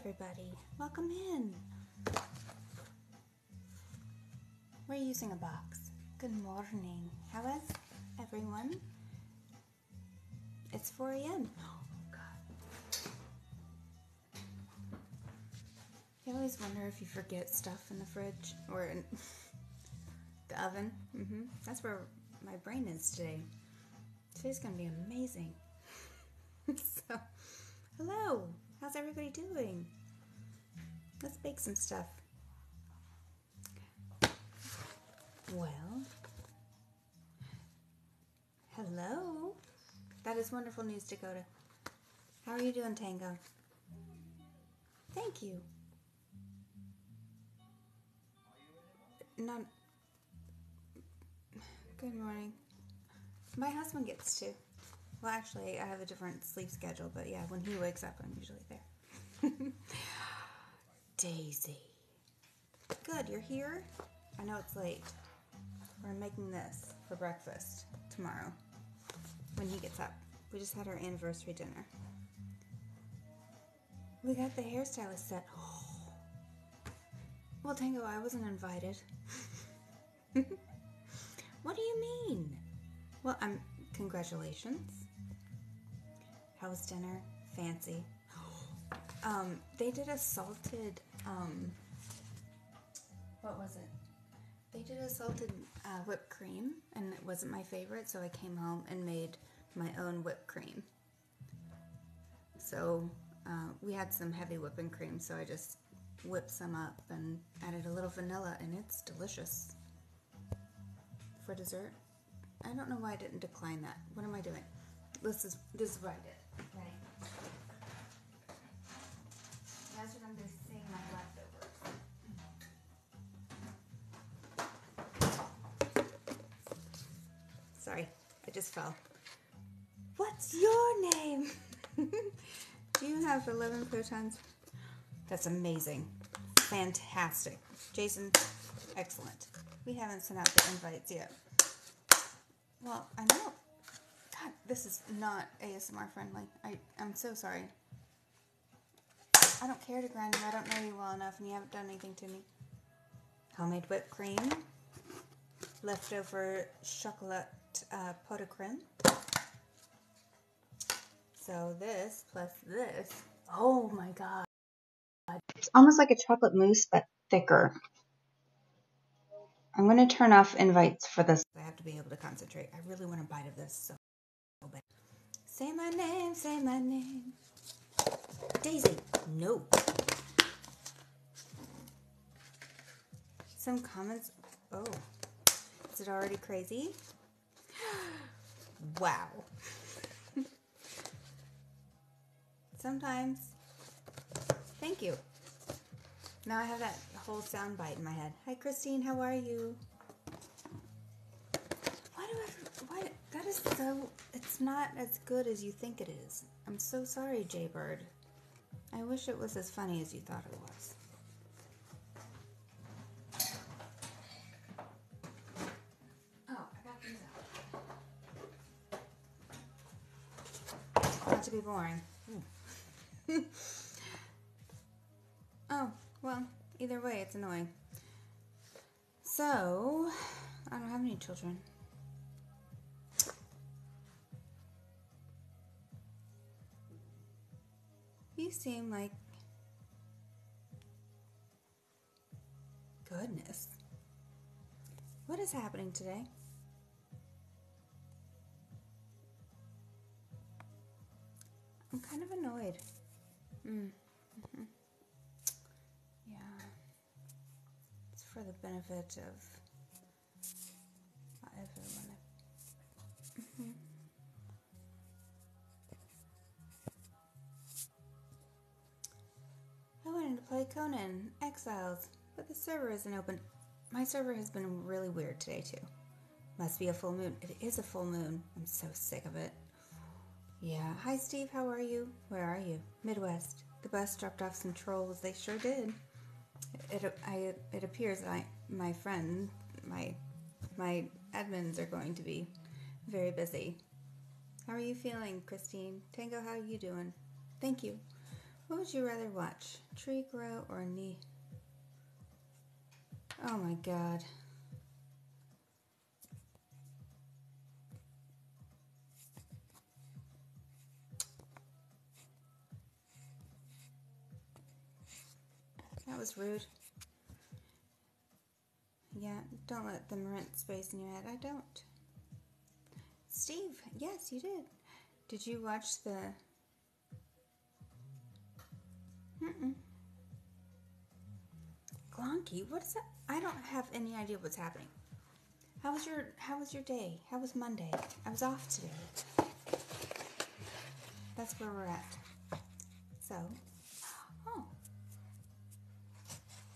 everybody. Welcome in. We're using a box. Good morning. How is everyone? It's 4 a.m. Oh, God. You always wonder if you forget stuff in the fridge or in the oven. That's where my brain is today. Today's going to be amazing. So, hello. How's everybody doing? Let's bake some stuff. Well, hello. That is wonderful news, Dakota. How are you doing, Tango? Thank you. Good morning. My husband gets to. Well, actually, I have a different sleep schedule, but yeah, when he wakes up, I'm usually there. Daisy. Good, you're here? I know it's late. We're making this for breakfast tomorrow when he gets up. We just had our anniversary dinner. We got the hairstylist set. Oh. Well, Tango, I wasn't invited. What do you mean? Well, congratulations. How was dinner? Fancy. They did a salted, what was it? They did a salted whipped cream, and it wasn't my favorite, so I came home and made my own whipped cream. So we had some heavy whipping cream, so I just whipped some up and added a little vanilla, and it's delicious. For dessert, I don't know why I didn't decline that. What am I doing? This is what I did. Ready? That's what I'm going to sing my leftovers. Sorry, I just fell. What's your name? Do you have 11 protons? That's amazing. Fantastic. Jason, excellent. We haven't sent out the invites yet. Well, I know. God, this is not ASMR friendly. I'm so sorry. I don't care to grind you. I don't know you well enough, and you haven't done anything to me. Homemade whipped cream. Leftover chocolate pot de creme. So this plus this. Oh my God. It's almost like a chocolate mousse, but thicker. I'm going to turn off invites for this. I have to be able to concentrate. I really want a bite of this so bad. Say my name, say my name. Daisy, no. Some comments. Oh, is it already crazy? Wow. Sometimes. Thank you. Now I have that whole sound bite in my head. Hi, Christine. How are you? Why? That is so. It's not as good as you think it is. I'm so sorry, Jaybird. I wish it was as funny as you thought it was. Oh, I got these out. Not to be boring. Oh, well, either way, it's annoying. So, I don't have any children. You seem like... Goodness. What is happening today? I'm kind of annoyed. Yeah. It's for the benefit of everyone. I wanted to play Conan Exiles, but the server isn't open. My server has been really weird today, too. Must be a full moon. It is a full moon. I'm so sick of it. Yeah. Hi, Steve. How are you? Where are you? Midwest. The bus dropped off some trolls. They sure did. It appears my friend, my admins are going to be very busy. How are you feeling, Christine? Tango, how are you doing? Thank you. What would you rather watch? Tree grow or knee? Oh my god. That was rude. Yeah, don't let them rent space in your head. I don't. Steve, yes, you did. Did you watch the... Glonky? What is that? I don't have any idea what's happening. How was your day? How was Monday? I was off today. That's where we're at. So, oh.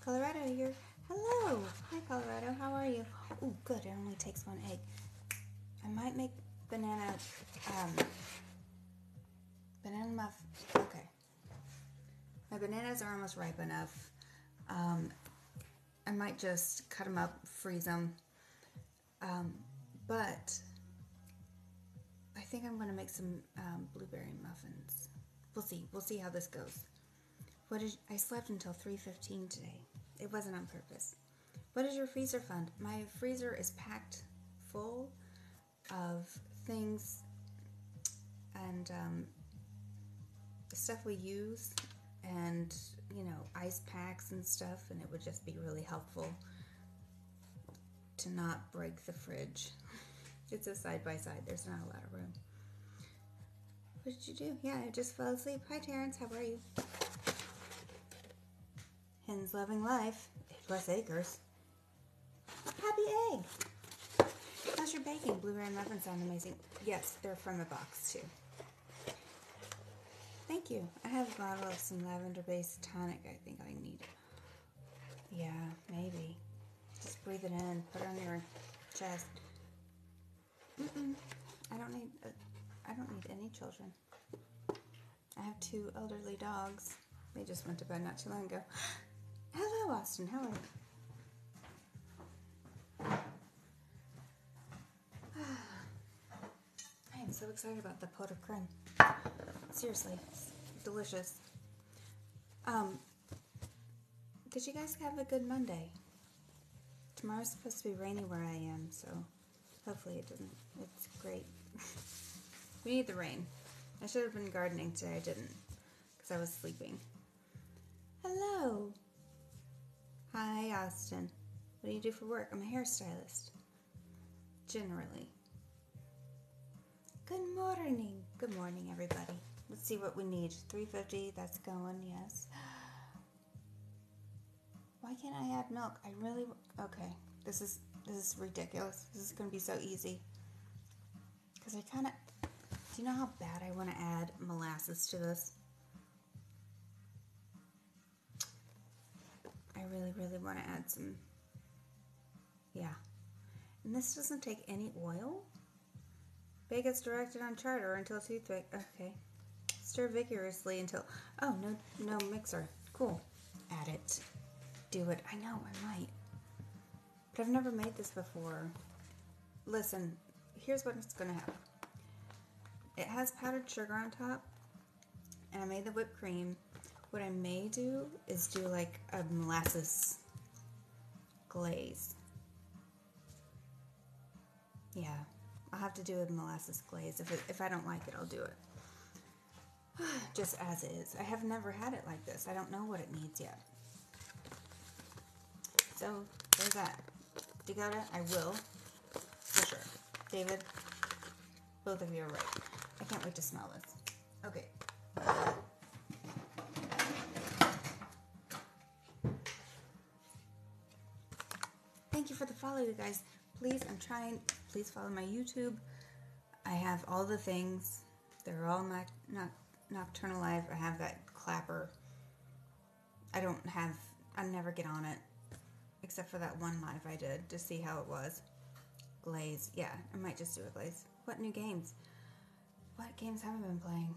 Colorado, you're... Hello. Hi, Colorado. How are you? Oh, good. It only takes one egg. I might make banana muff. Okay. My bananas are almost ripe enough. I might just cut them up, freeze them. But I think I'm going to make some blueberry muffins. We'll see. We'll see how this goes. I slept until 3:15 today. It wasn't on purpose. What is your freezer fund? My freezer is packed full of things and stuff we use and, you know, ice packs and stuff, and it would just be really helpful to not break the fridge. It's a side-by-side. There's not a lot of room. What did you do? Yeah, I just fell asleep. Hi, Terrence. How are you? Hens loving life. 8+ acres. Happy egg. How's your baking? Blueberry muffins sound amazing. Yes, they're from the box too. Thank you. I have a bottle of some lavender-based tonic I think I need. Yeah, maybe. Just breathe it in. Put it on your chest. I don't need any children. I have 2 elderly dogs. They just went to bed not too long ago. Hello, Austin. How are you? I am so excited about the pot of creme. Seriously, it's delicious. Did you guys have a good Monday? Tomorrow's supposed to be rainy where I am, so hopefully it doesn't. It's great. We need the rain. I should have been gardening today. I didn't because I was sleeping. Hello. Hi, Austin. What do you do for work? I'm a hairstylist. Generally. Good morning. Good morning, everybody. Let's see what we need. 350. That's going. Yes. Why can't I add milk? I really... Okay. This is ridiculous. This is going to be so easy. Because I kind of... Do you know how bad I want to add molasses to this? I really, really want to add some... Yeah. And this doesn't take any oil? Bake as directed on chart or until toothpick. Okay. Stir vigorously until... Oh, no mixer. Cool. Add it. Do it. I know, I might. But I've never made this before. Listen, here's what's going to happen. It has powdered sugar on top, and I made the whipped cream. What I may do is do like a molasses glaze. Yeah, I'll have to do a molasses glaze. If I don't like it, I'll do it. Just as is. I have never had it like this. I don't know what it needs yet. So, there's that. Dakota, I will. For sure. David, both of you are right. I can't wait to smell this. Okay. Thank you for the follow, you guys. Please, please follow my YouTube. I have all the things. They're all Nocturnal Live. I have that clapper. I never get on it. Except for that one live I did to see how it was. Glaze. Yeah, I might just do a glaze. What new games? What games have I been playing?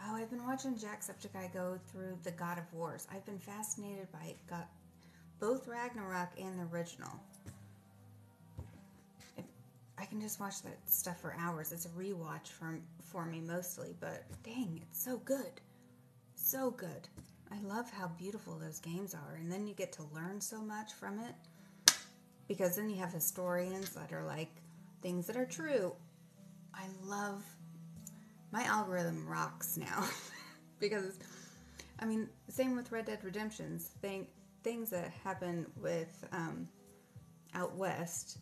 Oh, I've been watching Jacksepticeye go through the God of Wars. I've been fascinated by both Ragnarok and the original. I can just watch that stuff for hours. It's a rewatch for me mostly, but dang, it's so good. so good. I love how beautiful those games are, and then you get to learn so much from it, because then you have historians that are like things that are true. I love, my algorithm rocks now because, I mean, same with Red Dead Redemption's things that happen with out west,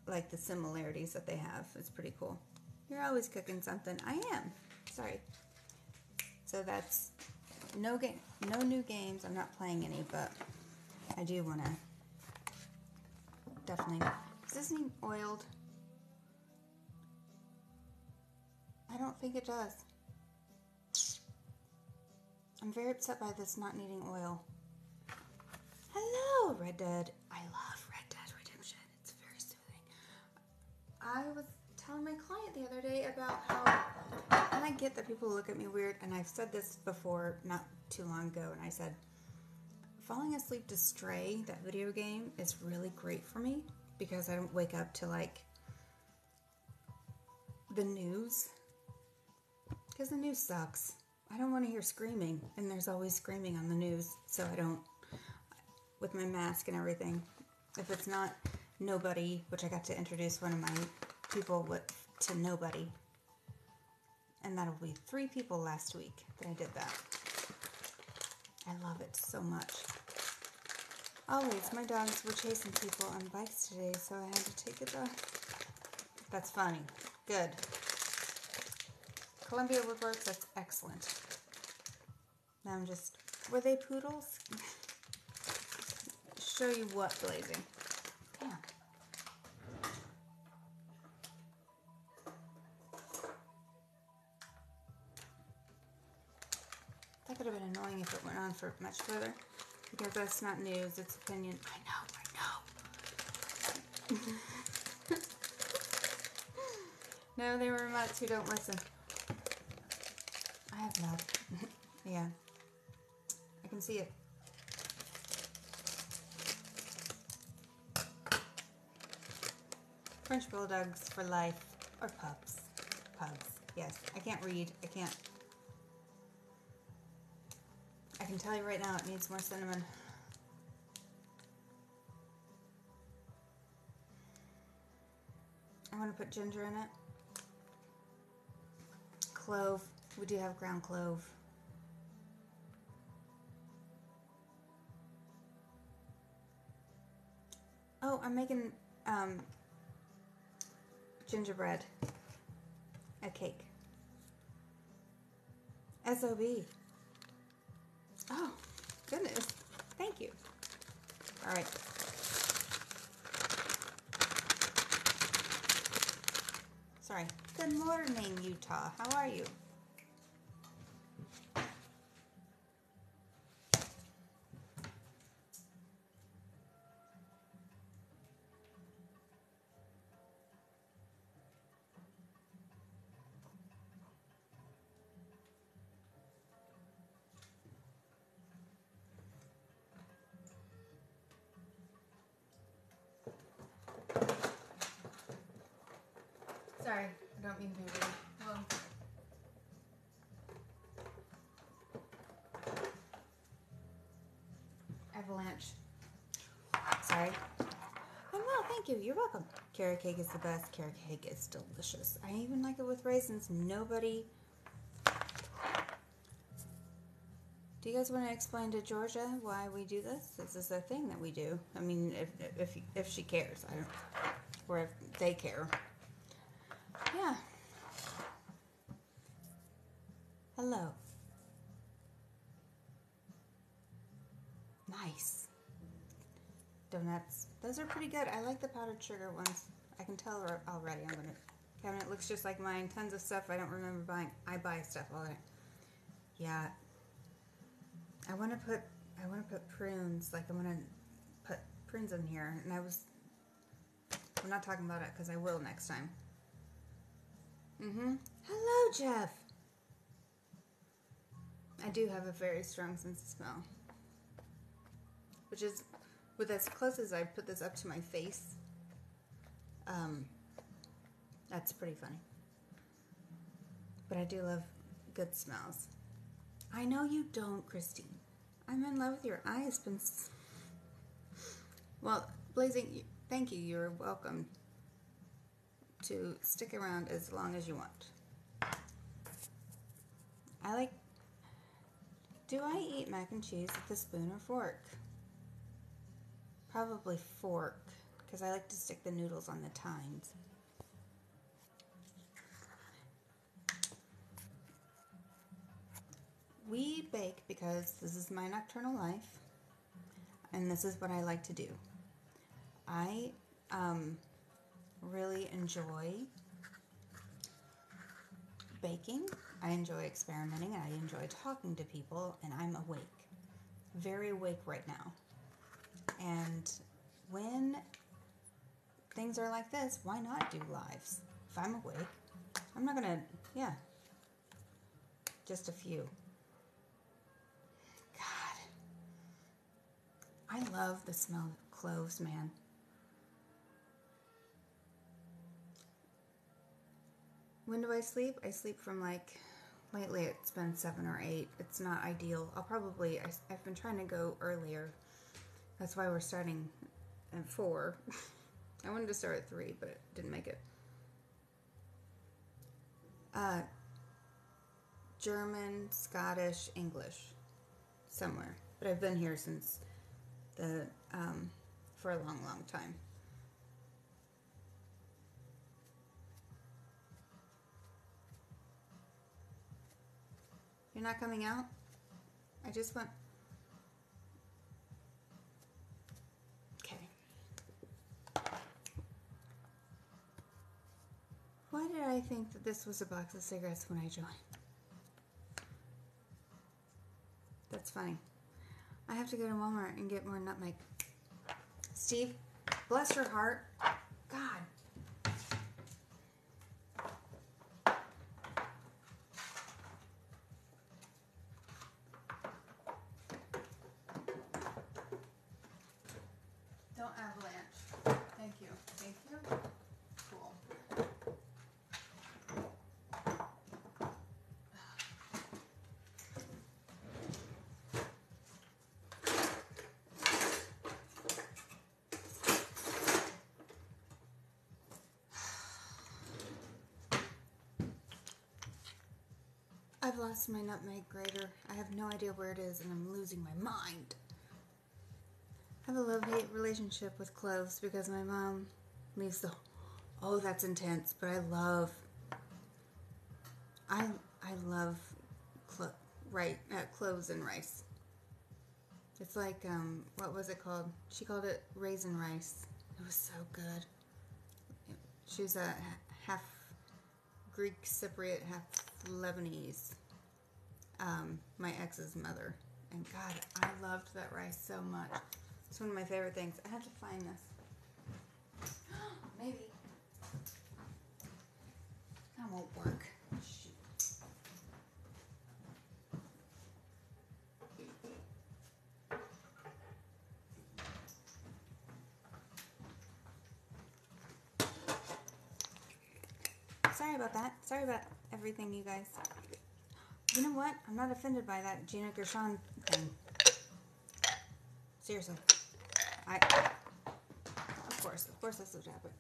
like the similarities that they have. It's pretty cool. You're always cooking something. I am. Sorry. So that's no new games. I'm not playing any, but I do want to definitely. Does this need oiled? I don't think it does. I'm very upset by this not needing oil. Hello, Red Dead. I love Red Dead Redemption. It's very soothing. I was telling my client the other day about how, and I get that people look at me weird, and I've said this before not too long ago, and I said, falling asleep to Stray, that video game, is really great for me because I don't wake up to like the news, because the news sucks. I don't want to hear screaming, and there's always screaming on the news, so I don't, with my mask and everything. If it's not Nobody, which I got to introduce one of my people to Nobody, and that'll be 3 people last week that I did that. I love it so much. Always, my dogs were chasing people on bikes today, so I had to take a dog. That's funny. Good. Columbia Woodworks, that's excellent. Now I'm just, were they poodles? Show you what blazing. Damn. That could have been annoying if it went on for much further, because that's not news, it's opinion. I know. No, they were remotes who don't listen. I have love. Yeah. I can see it. French Bulldogs for life. Or pups. Pugs. Yes. I can't read. I can tell you right now it needs more cinnamon. I want to put ginger in it. Clove. We do have ground clove. Oh, I'm making gingerbread. A cake. SOB. Oh, goodness. Thank you. All right. Sorry. Good morning, Utah. How are you? Sorry, I don't mean to be rude. Hello. Avalanche. Sorry. I'm well, thank you. You're welcome. Carrot cake is the best. Carrot cake is delicious. I even like it with raisins. Nobody. Do you guys want to explain to Georgia why we do this? This is a thing that we do. I mean, if she cares, I don't, or if they care. Yeah. Hello. Nice. Donuts. Those are pretty good. I like the powdered sugar ones. I can tell already. I'm gonna. Cabinet looks just like mine. Tons of stuff I don't remember buying. I buy stuff all the time. Yeah. I want to put prunes. Like I want to put prunes in here, and I'm not talking about it because I will next time. Hello, Jeff. I do have a very strong sense of smell, which is, with as close as I put this up to my face, that's pretty funny. But I do love good smells. I know you don't, Christine. I'm in love with your eyes. Well, Blazing, thank you. You're welcome to stick around as long as you want. Do I eat mac and cheese with a spoon or fork? Probably fork, because I like to stick the noodles on the tines. We bake because this is my nocturnal life, and this is what I like to do. I really enjoy baking. I enjoy experimenting. I enjoy talking to people, and I'm awake. Very awake right now. And when things are like this, why not do lives? If I'm awake, I'm not gonna, just a few. God, I love the smell of cloves, man. When do I sleep? I sleep from lately it's been 7 or 8. It's not ideal. I've been trying to go earlier. That's why we're starting at 4. I wanted to start at 3, but it didn't make it. German, Scottish, English, somewhere. But I've been here since for a long, long time. You're not coming out? I just want... Okay. Why did I think that this was a box of cigarettes when I joined? That's funny. I have to go to Walmart and get more nutmeg. Steve, bless your heart. God. Don't avalanche. Thank you. Thank you. Cool. I've lost my nutmeg grater. I have no idea where it is, and I'm losing my mind. I have a love-hate relationship with cloves because my mom leaves the... Oh, that's intense, but I love cloves and rice. It's like, what was it called? She called it raisin rice. It was so good. She's a half Greek Cypriot, half Lebanese. My ex's mother. And God, I loved that rice so much. It's one of my favorite things. I have to find this. Maybe. That won't work. Shoot. Sorry about that. Sorry about everything, you guys. You know what? I'm not offended by that Gina Gershon thing. Seriously. Of course this would happen.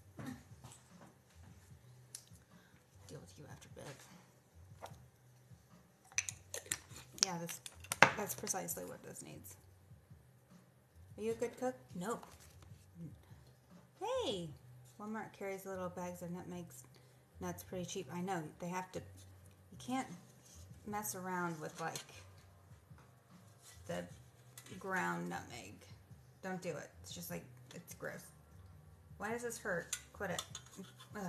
Deal with you after bed. Yeah, that's precisely what this needs. Are you a good cook? No. Hey! Walmart carries little bags of nutmegs. Nuts pretty cheap. I know. They have to... You can't mess around with, the ground nutmeg. Don't do it. It's just it's gross. Why does this hurt? Quit it. Ugh.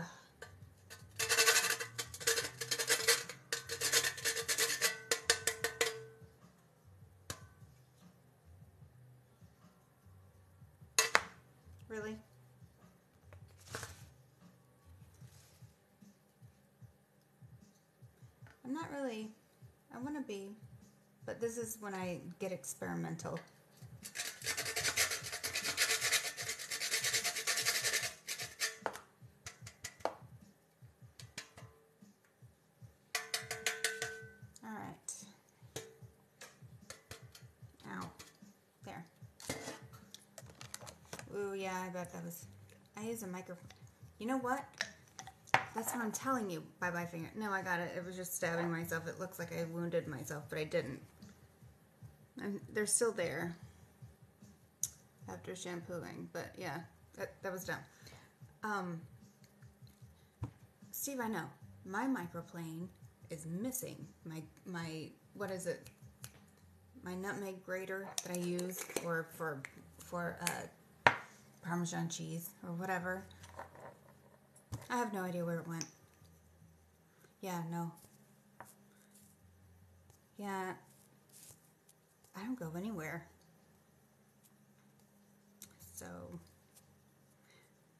Really? I'm not really... I want to be, but this is when I get experimental. All right. yeah, I bet that was... I use a microphone. You know what? That's what I'm telling you by my finger. No, I got it. It was just stabbing myself. It looks like I wounded myself, but I didn't. And they're still there after shampooing. But yeah, that was dumb. Steve, I know. My microplane is missing. My what is it? My nutmeg grater that I use for Parmesan cheese or whatever. I have no idea where it went. Yeah, no. Yeah, I don't go anywhere. So,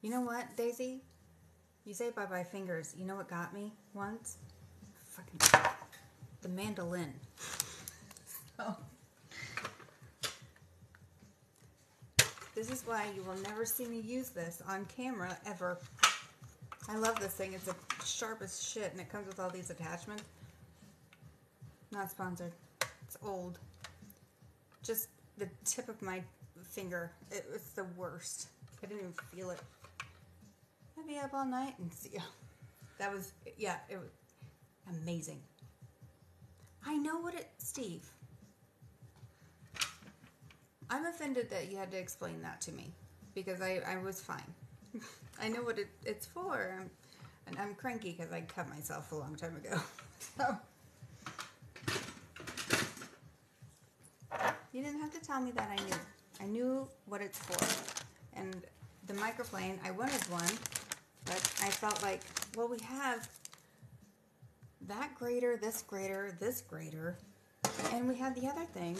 you know what, Daisy? You say bye-bye fingers. You know what got me once? Fucking the mandolin. So, this is why you will never see me use this on camera ever. I love this thing. It's the sharpest shit, and it comes with all these attachments. Not sponsored. It's old. Just the tip of my finger. It's the worst. I didn't even feel it. I'd be up all night and see. That was, yeah, it was amazing. I know what it, Steve. I'm offended that you had to explain that to me because I was fine. I know what it's for. And I'm cranky because I cut myself a long time ago. So you didn't have to tell me that. I knew. I knew what it's for. And the microplane, I wanted one, but I felt like, well, we have that grater, this grater, and we have the other thing.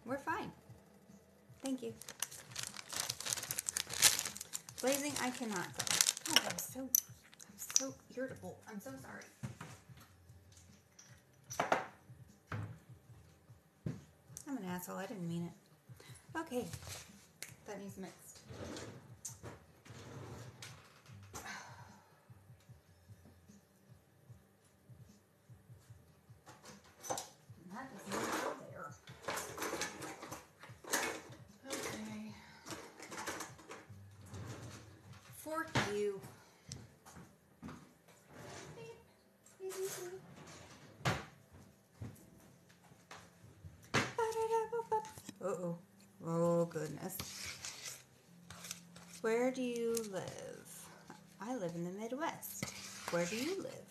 We're fine. Thank you. Blazing, I cannot go. God, I'm so irritable. I'm so sorry. I'm an asshole. I didn't mean it. Okay. That needs mixed. That does not go there. Okay. For you. Uh-oh. Oh, goodness. Where do you live? I live in the Midwest. Where do you live?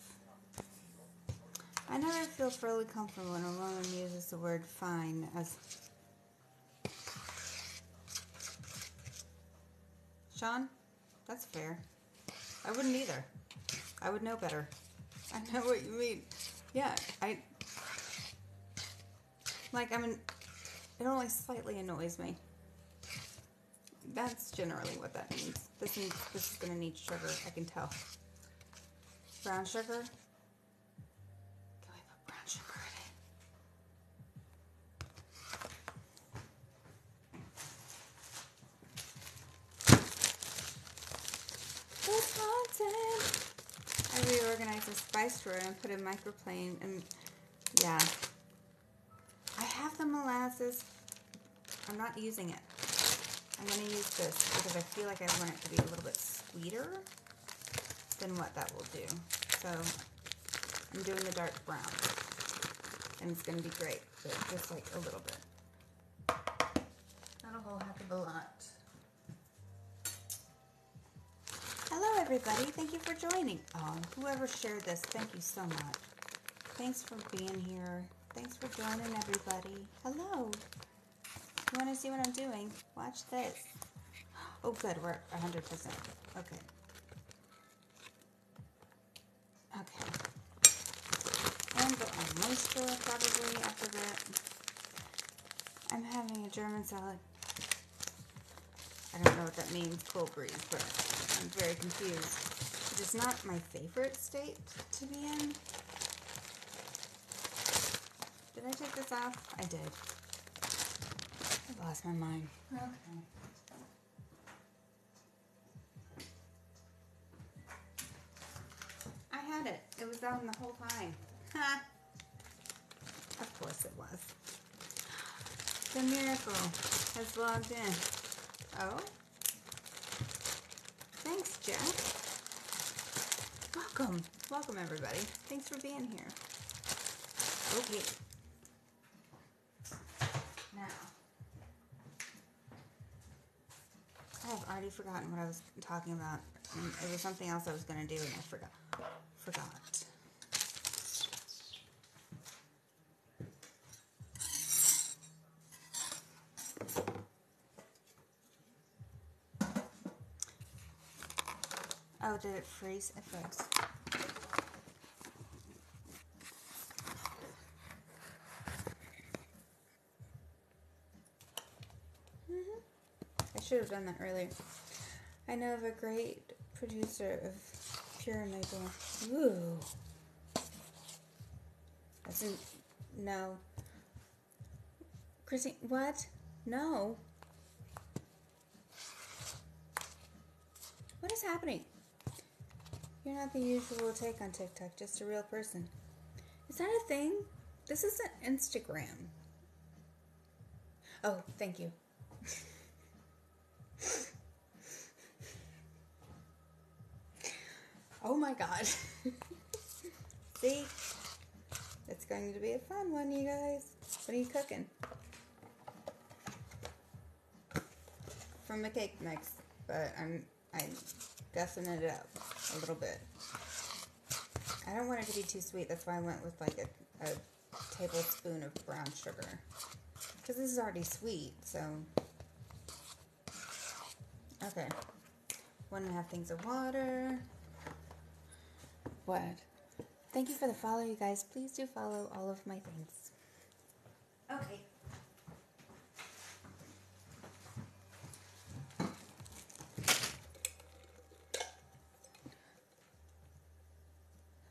I never feel fairly comfortable when a woman uses the word fine as... Sean, that's fair. I wouldn't either. I would know better. I know what you mean. Yeah, it only slightly annoys me. That's generally what that means. This is going to need sugar, I can tell. Brown sugar? Can we put brown sugar in it? Wisconsin! I reorganized the spice drawer and put a microplane and yeah. I have the molasses. I'm not using it. I'm going to use this because I feel like I want it to be a little bit sweeter than what that will do. So I'm doing the dark brown. And it's going to be great, but just like a little bit. Not a whole heck of a lot. Hello everybody, thank you for joining. Oh, whoever shared this, thank you so much. Thanks for being here. Thanks for joining everybody. Hello. You want to see what I'm doing? Watch this. Oh good, we're 100%. Okay. Okay. And go on moisture probably after that. I'm having a German salad. I don't know what that means, cold breeze, but I'm very confused. It is not my favorite state to be in. Did I take this off? I did. I lost my mind. Okay. I had it. It was on the whole time. Ha! Of course it was. The miracle has logged in. Oh? Thanks, Jack. Welcome. Welcome, everybody. Thanks for being here. Okay. Now, I have already forgotten what I was talking about. It was something else I was going to do, and I forgot. Oh, did it freeze? It froze. I should have done that earlier. I know of a great producer of pure maple. Ooh. That's no. Chrissy, what? No. What is happening? You're not the usual take on TikTok, just a real person. Is that a thing? This isn't Instagram. Oh, thank you. Oh my god. See? It's going to be a fun one, you guys. What are you cooking? From a cake mix, but I'm guessing it up a little bit. I don't want it to be too sweet, that's why I went with like a tablespoon of brown sugar. Because this is already sweet, so. Okay. 1.5 things of water. What? Thank you for the follow, you guys. Please do follow all of my things. Okay.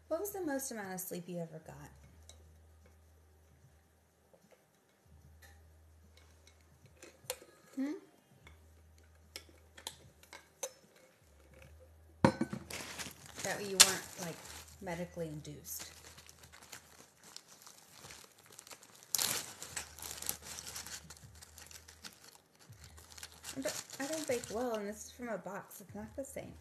What was the most amount of sleep you ever got? That you weren't, like, medically induced. I don't bake well, and this is from a box. It's not the same.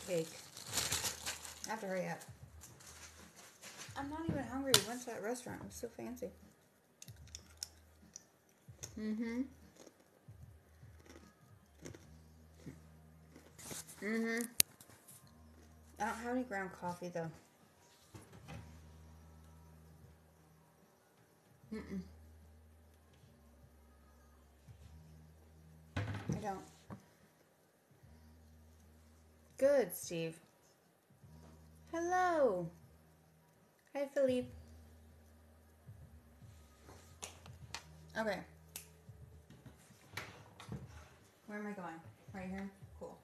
Cake. I have to hurry up. I'm not even hungry. We went to that restaurant. It was so fancy. I don't have any ground coffee, though. I don't. Good, Steve. Hello. Hi, Philippe. Okay. Where am I going? Right here? Cool.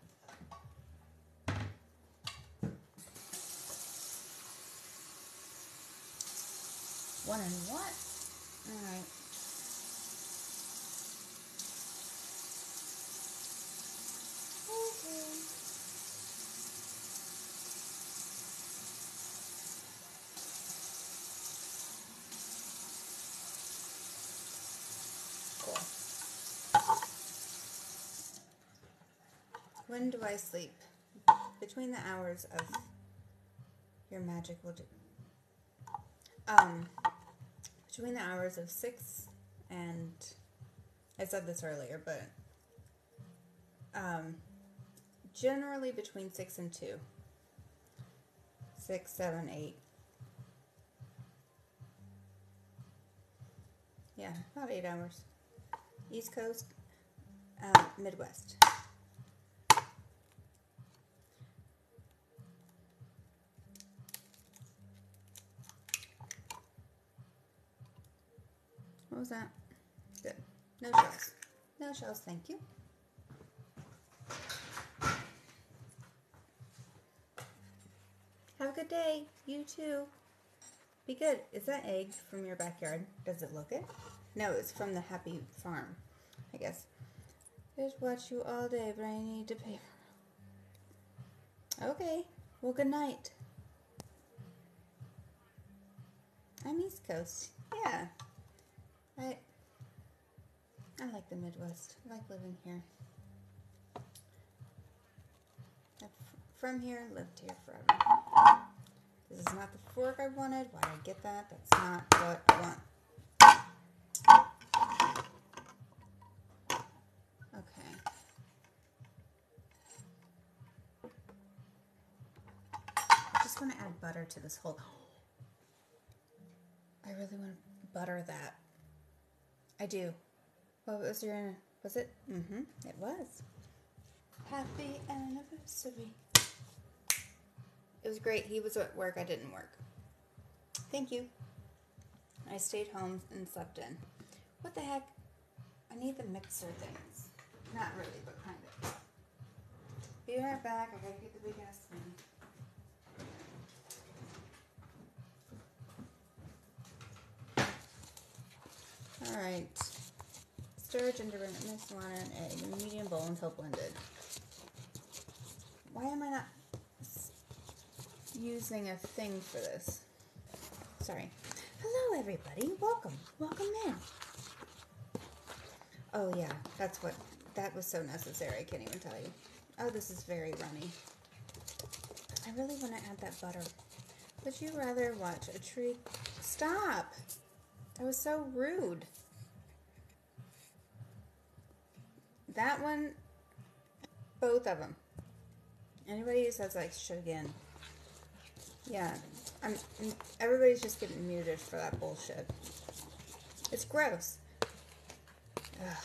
One and what? Alright. Okay. Cool. When do I sleep? Between the hours of your magic will do. Between the hours of 6 and I said this earlier, but generally between 6 and 2. 6, 7, 8. Yeah, about 8 hours. East Coast, Midwest. What was that? Good. No shells. No shells, thank you. Have a good day. You too. Be good. Is that egg from your backyard? Does it look it? No, it's from the Happy Farm, I guess. Just watch you all day, but I need to pay. Okay. Well, good night. I'm East Coast. Yeah. I like the Midwest. I like living here. I'm from here, lived here forever. This is not the fork I wanted. Why did I get that? That's not what I want. Okay. I just want to add butter to this whole... I really want to butter that. I do. What was your... Was it? Mm-hmm. It was. Happy anniversary. It was great. He was at work. I didn't work. Thank you. I stayed home and slept in. What the heck? I need the mixer things. Not really, but kind of. Be right back. I gotta get the big ass thing. Alright. Stir gingerbread, mix water and egg in a medium bowl until blended. Why am I not using a thing for this? Sorry. Hello everybody. Welcome. Welcome in. Oh yeah, that was so necessary. I can't even tell you. Oh, this is very runny. I really want to add that butter. Would you rather watch a tree? Stop! That was so rude. That one, both of them. Anybody who says like shit again. Yeah, everybody's just getting muted for that bullshit. It's gross. Ugh.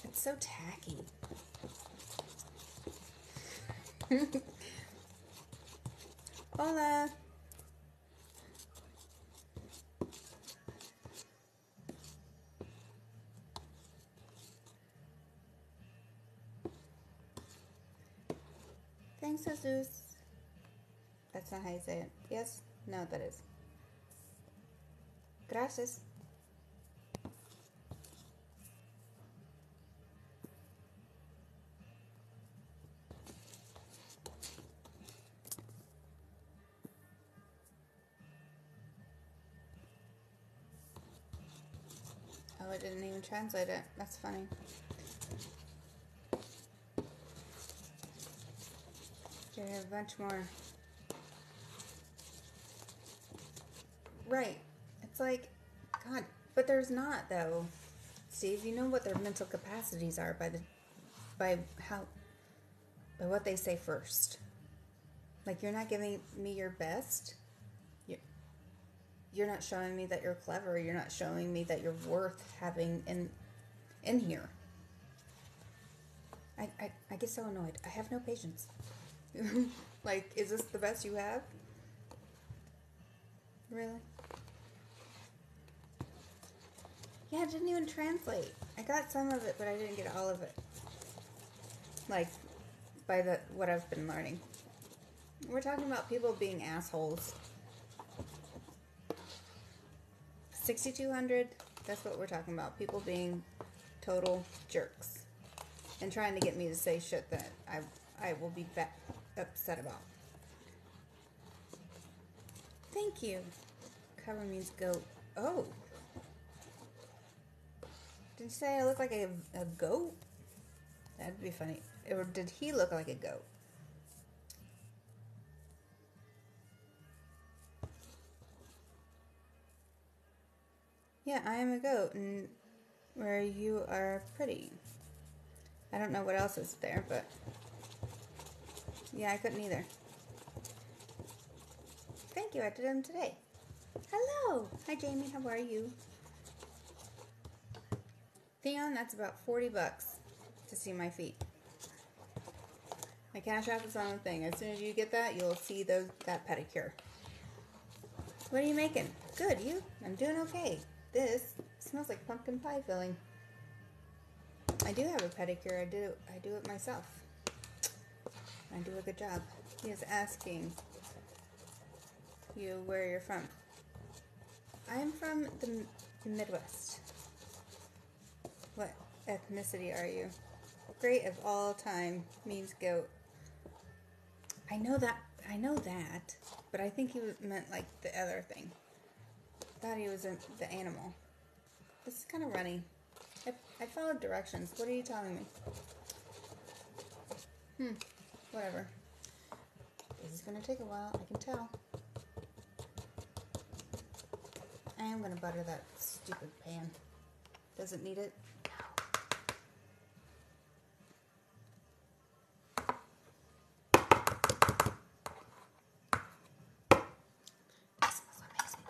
It's so tacky. Hola. Thanks, Jesus. That's not how you say it. Yes? No, that is. Gracias. Oh, I didn't even translate it. That's funny. Okay, a bunch more. Right. It's like, God, but there's not though. Steve, you know what their mental capacities are by what they say first. Like, you're not giving me your best. You're not showing me that you're clever. You're not showing me that you're worth having in here. I get so annoyed. I have no patience. Like, is this the best you have? Really? Yeah, it didn't even translate. I got some of it, but I didn't get all of it. Like, by what I've been learning. We're talking about people being assholes. 6,200, that's what we're talking about. People being total jerks. And trying to get me to say shit that I will be upset about. Thank you. Cover means goat. Oh. Did you say I look like a goat? That'd be funny. Or did he look like a goat? Yeah, I am a goat, and where you are pretty. I don't know what else is there, but yeah, I couldn't either. Thank you, I did them today. Hello! Hi, Jamie, how are you? Theon, that's about $40 to see my feet. My Cash App is on the thing. As soon as you get that, you'll see that pedicure. What are you making? Good, you? I'm doing okay. This smells like pumpkin pie filling. I do have a pedicure. I do it myself. I do a good job. He is asking you where you're from. I'm from the Midwest. What ethnicity are you? Great of all time means goat. I know that, but I think he meant like the other thing. Thought he was the animal. This is kind of runny. I followed directions. What are you telling me? Whatever. This is going to take a while, I can tell. I am going to butter that stupid pan. Does it need it? It smells amazing.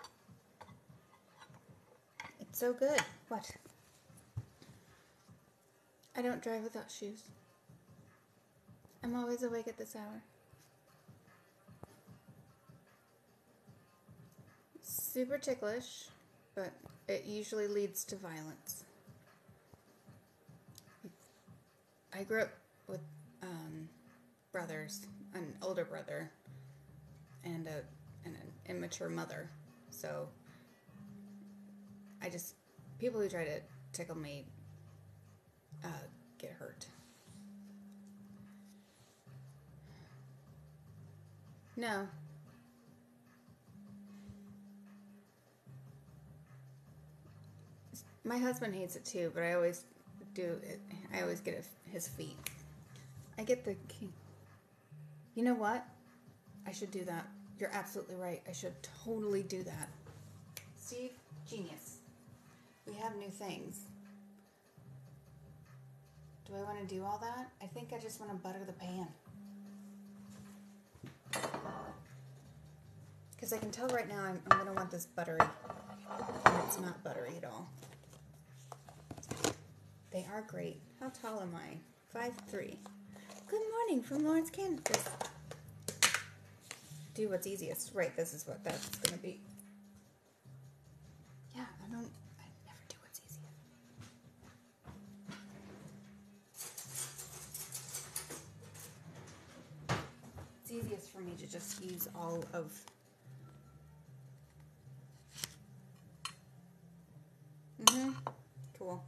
It's so good. What? I don't drive without shoes. I'm always awake at this hour. Super ticklish, but it usually leads to violence. I grew up with brothers, an older brother, and an immature mother. So people who try to tickle me get hurt. No. My husband hates it too, but I always do it. I always get his feet. I get the key. You know what? I should do that. You're absolutely right. I should totally do that. Steve, genius. We have new things. Do I want to do all that? I think I just want to butter the pan. Because I can tell right now I'm going to want this buttery. And it's not buttery at all. They are great. How tall am I? 5'3". Good morning from Lawrence, Kansas. Do what's easiest. Right, this is what that's going to be. Yeah, I never do what's easiest. It's easiest for me to just use all of... Cool.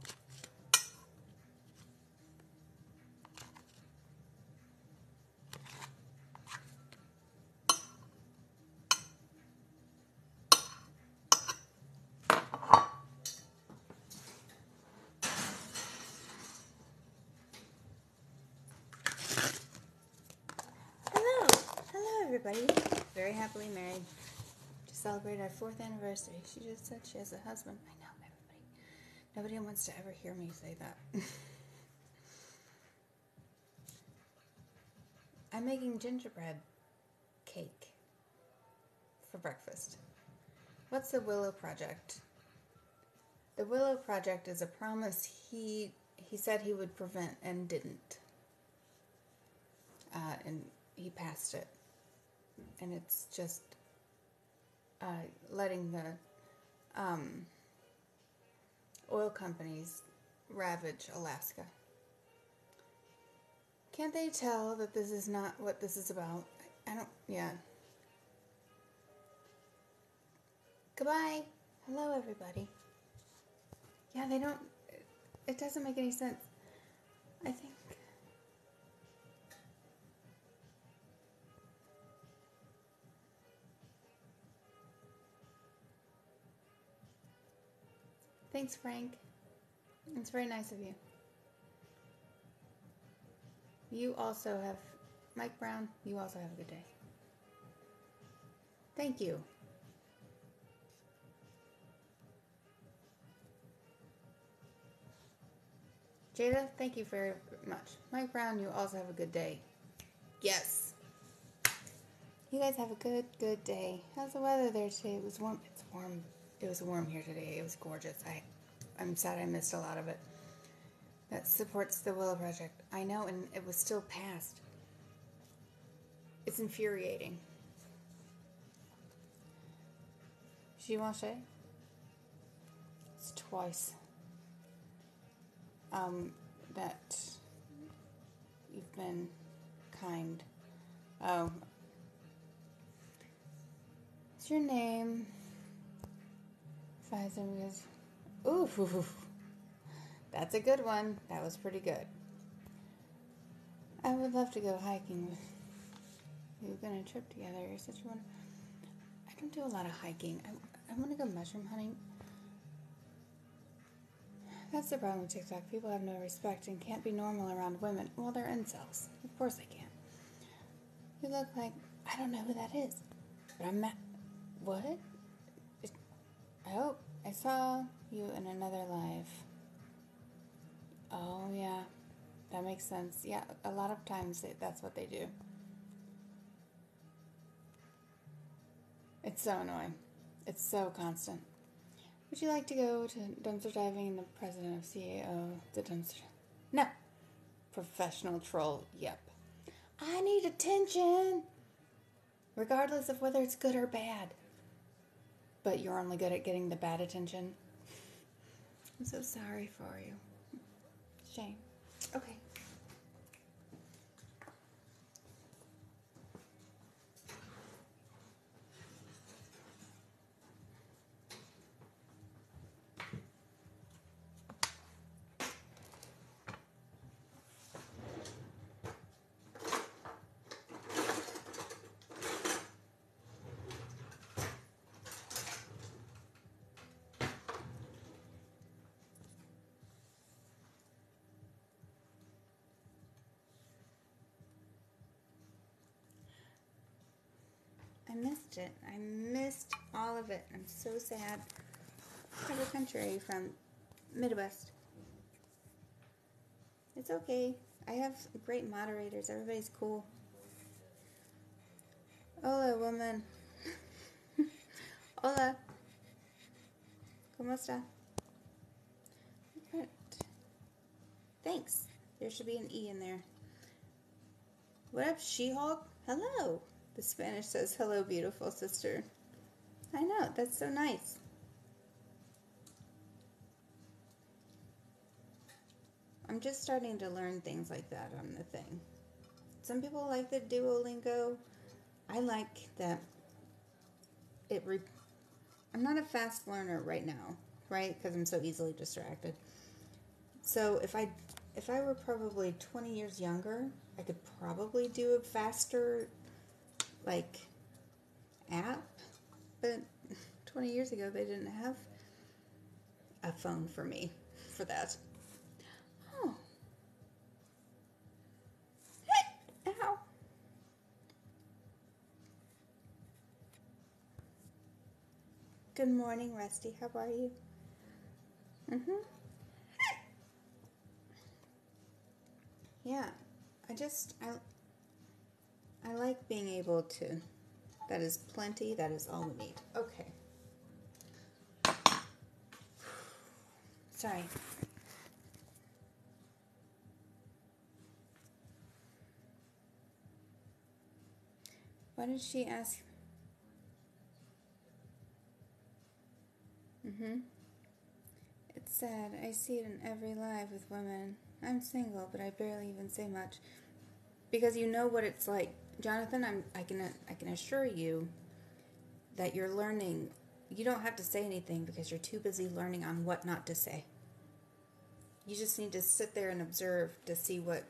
Hello everybody. Very happily married. Just celebrated our 4th anniversary. She just said she has a husband. I know, everybody. Nobody wants to ever hear me say that. I'm making gingerbread cake for breakfast. What's the Willow Project? The Willow Project is a promise he said he would prevent and didn't. And he passed it. And it's just letting the oil companies ravage Alaska. Can't they tell that this is not what this is about? Yeah. Goodbye. Hello, everybody. Yeah, it doesn't make any sense. I think. Thanks, Frank. It's very nice of you. You also have, Mike Brown, you also have a good day. Thank you. Jada, thank you very much. Mike Brown, you also have a good day. Yes. You guys have a good day. How's the weather there today? It was warm. It's warm. It was warm here today. It was gorgeous. I'm sad I missed a lot of it. That supports the Willow Project. I know, and it was still passed. It's infuriating. Givenchy? It's twice. That you've been kind. Oh. What's your name? 5 years. Ooh. That's a good one. That was pretty good. I would love to go hiking with you. We've been on a trip together. You're such a wonderful... don't do a lot of hiking. I want to go mushroom hunting. That's the problem with TikTok. People have no respect and can't be normal around women. Well, they're incels. Of course they can't. You look like... I don't know who that is. But I'm mad. What? I hope I saw you in another life. Oh, yeah. That makes sense. Yeah, a lot of times that's what they do. It's so annoying. It's so constant. Would you like to go to dumpster diving and the president of CAO, the dumpster? No. Professional troll, yep. I need attention. Regardless of whether it's good or bad. But you're only good at getting the bad attention. I'm so sorry for you. Shame. Okay. I missed it. I missed all of it. I'm so sad. Cover country from Midwest. It's okay. I have great moderators. Everybody's cool. Hola, woman. Hola. ¿Cómo está? Thanks. There should be an E in there. What up, She-Hulk? Hello. The Spanish says, hello, beautiful sister. I know. That's so nice. I'm just starting to learn things like that on the thing. Some people like the Duolingo. I like that I'm not a fast learner right now, right? Because I'm so easily distracted. So if I were probably 20 years younger, I could probably do a faster, like, app. But 20 years ago, they didn't have a phone for me for that. Oh. Ow. Good morning, Rusty. How are you? Yeah, I like being able to. That is plenty. That is all we need. Okay. Sorry. Why did she ask? It's sad. I see it in every live with women. I'm single, but I barely even say much. Because you know what it's like. Jonathan, I can assure you that you're learning. You don't have to say anything because you're too busy learning on what not to say. You just need to sit there and observe to see what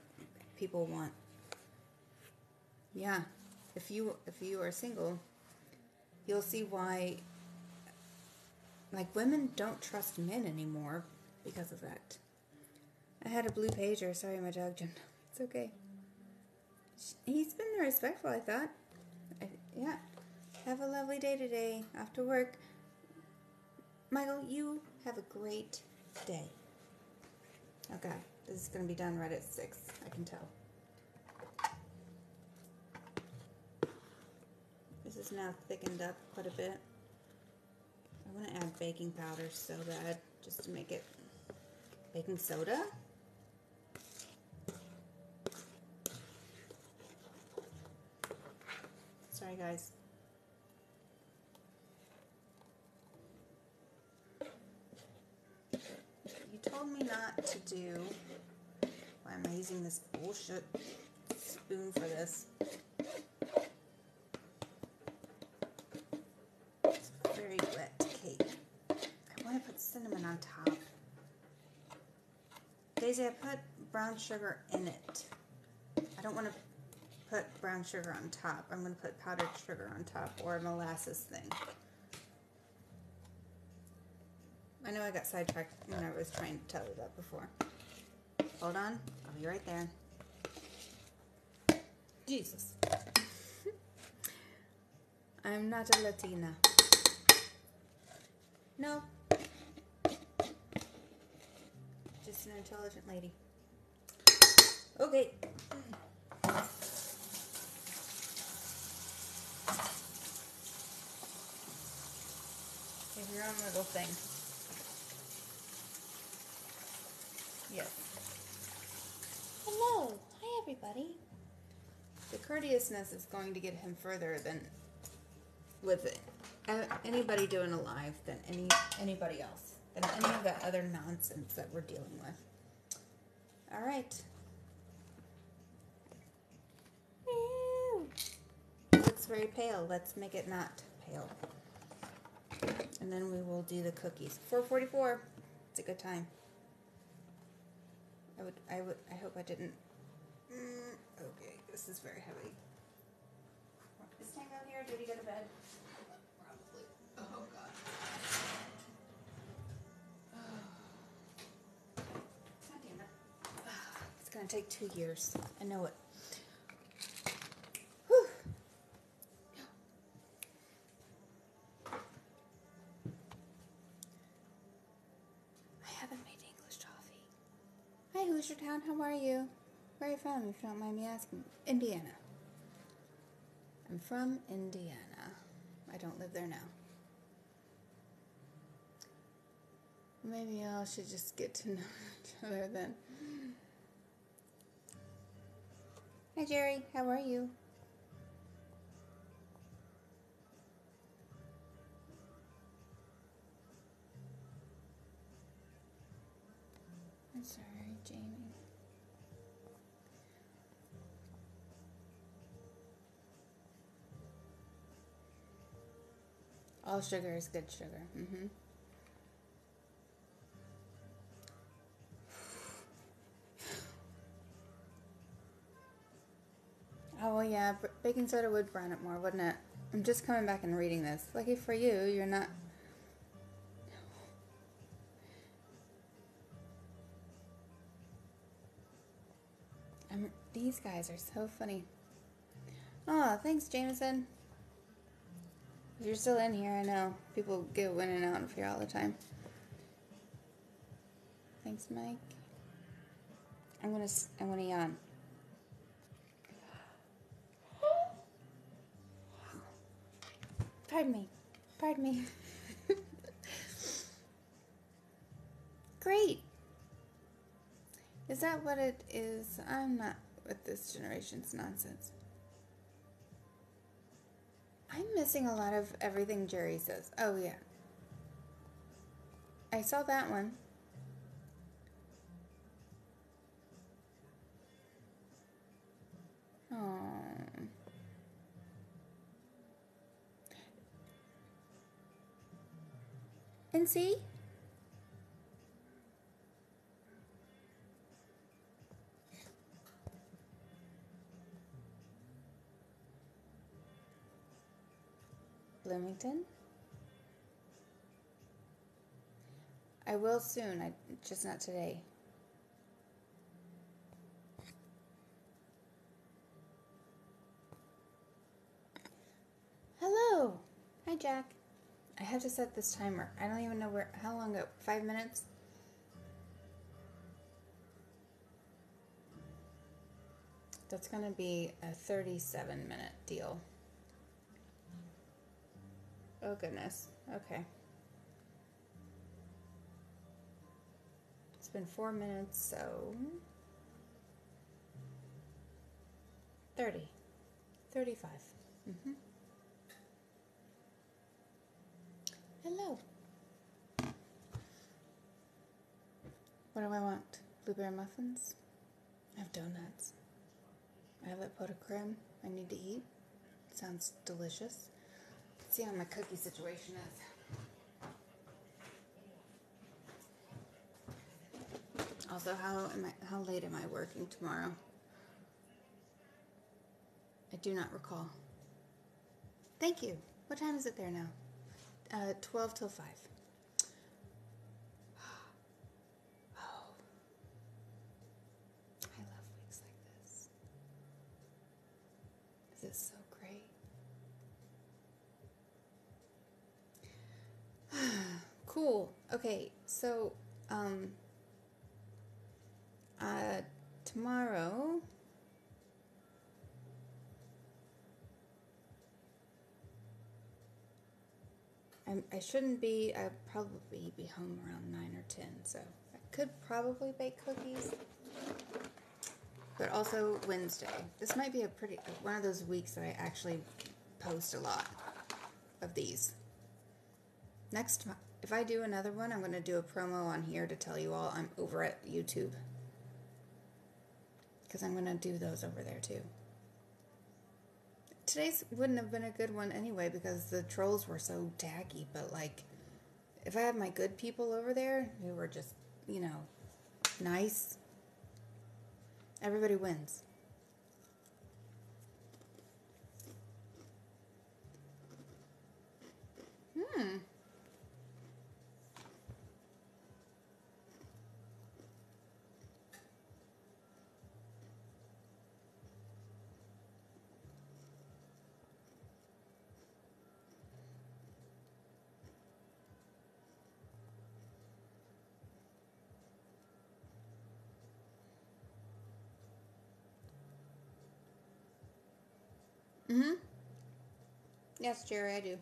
people want. Yeah. If you are single, you'll see why, like, women don't trust men anymore because of that. I had a blue pager. Sorry, my dog jumped. It's okay. He's been respectful, I thought. Yeah. Have a lovely day today. Off to work. Michael, you have a great day. Okay. This is going to be done right at 6. I can tell. This is now thickened up quite a bit. I want to add baking powder so bad, just to make it baking soda. Sorry, guys. You told me not to do. Why am I using this bullshit spoon for this? It's very wet cake. I want to put cinnamon on top. Daisy, I put brown sugar in it. I don't want to put brown sugar on top. I'm going to put powdered sugar on top, or a molasses thing. I know I got sidetracked when I was trying to tell you that before. Hold on. I'll be right there. Jesus. I'm not a Latina. No. Just an intelligent lady. Okay. You have your own little thing. Yes. Hello. Hi, everybody. The courteousness is going to get him further than with anybody doing a live than anybody else, than any of that other nonsense that we're dealing with. All right. It looks very pale. Let's make it not pale. And then we will do the cookies. 4:44. It's a good time. I hope I didn't. Okay, this is very heavy. Is Tango here? Did he go to bed? Probably. Oh God. God damn it. It's gonna take 2 years. I know it. Whew. I haven't made English toffee. Hi, Hoosiertown. How are you? Where are you from, if you don't mind me asking? Indiana. I'm from Indiana. I don't live there now. Maybe y'all should just get to know each other then. Hi, Jerry. How are you? I'm sorry, Jamie. All sugar is good sugar. Mm-hmm. Oh, well, yeah. Baking soda would brown it more, wouldn't it? I'm just coming back and reading this. Lucky for you, you're not... These guys are so funny. Oh, thanks, Jameson. If you're still in here, I know people go in and out of here all the time. Thanks, Mike. I'm gonna yawn. Pardon me. Pardon me. Great. Is that what it is? I'm not with this generation's nonsense. I'm missing a lot of everything Jerry says. Oh, yeah. I saw that one. Oh. And see? Bloomington? I will soon, just not today. Hello! Hi, Jack. I have to set this timer. I don't even know how long ago. 5 minutes? That's going to be a 37-minute deal. Oh, goodness. Okay. It's been 4 minutes, so... 30. 35. Mm-hmm. Hello. What do I want? Blueberry muffins? I have donuts. I have that pot of creme I need to eat. Sounds delicious. Let's see how my cookie situation is. Also, how late am I working tomorrow? I do not recall. Thank you. What time is it there now? 12 till 5. Oh. I love weeks like this. This is so great. Cool. Okay, so, tomorrow, I shouldn't be, I'll probably be home around 9 or 10, so I could probably bake cookies, but also Wednesday. This might be one of those weeks that I actually post a lot of these. Next, if I do another one, I'm going to do a promo on here to tell you all I'm over at YouTube. Because I'm going to do those over there too. Today's wouldn't have been a good one anyway because the trolls were so tacky. But like, if I had my good people over there who were just, you know, nice, everybody wins. Mm-hmm. Yes, Jerry, I do.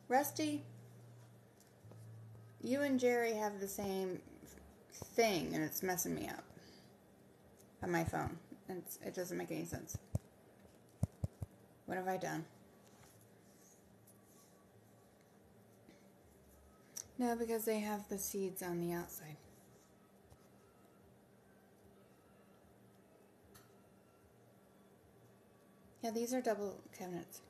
Rusty, you and Jerry have the same thing, and it's messing me up on my phone. It doesn't make any sense. What have I done? No, because they have the seeds on the outside. Yeah, these are double cabinets.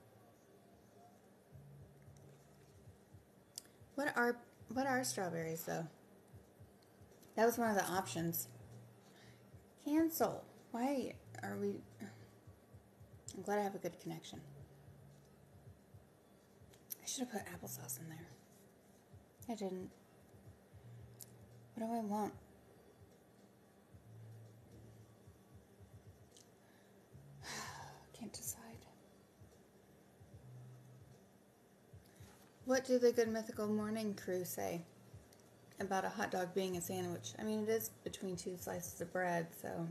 What are strawberries though? That was one of the options. Cancel. Why are we? I'm glad I have a good connection. I should have put applesauce in there. I didn't. What do I want? Can't decide. What do the Good Mythical Morning crew say about a hot dog being a sandwich? I mean, it is between 2 slices of bread, so...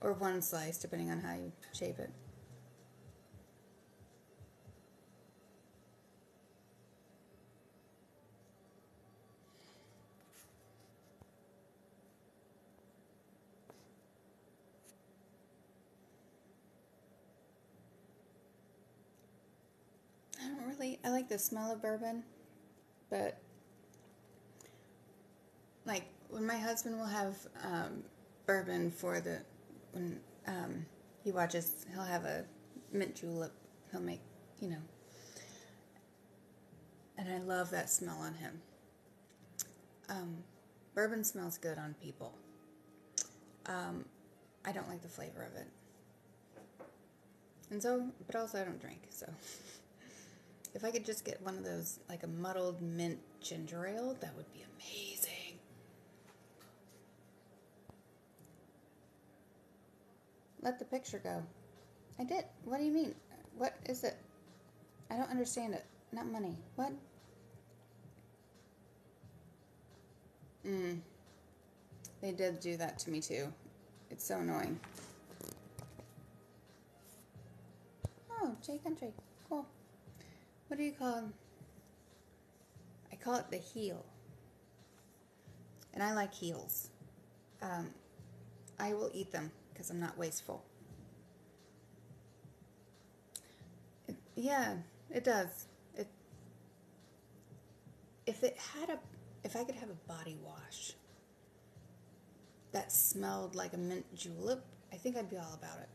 Or 1 slice, depending on how you shape it. I like the smell of bourbon, but like when my husband will have bourbon when he watches, he'll have a mint julep, he'll make, you know, and I love that smell on him. Bourbon smells good on people. I don't like the flavor of it. And so, but also I don't drink, so... If I could just get one of those, like a muddled mint ginger ale, that would be amazing. Let the picture go. I did. What do you mean? What is it? I don't understand it. Not money. What? They did do that to me too. It's so annoying. Oh, J Country. Cool. What do you call them? I call it the heel. And I like heels. I will eat them because I'm not wasteful. Yeah, it does. If I could have a body wash that smelled like a mint julep, I think I'd be all about it.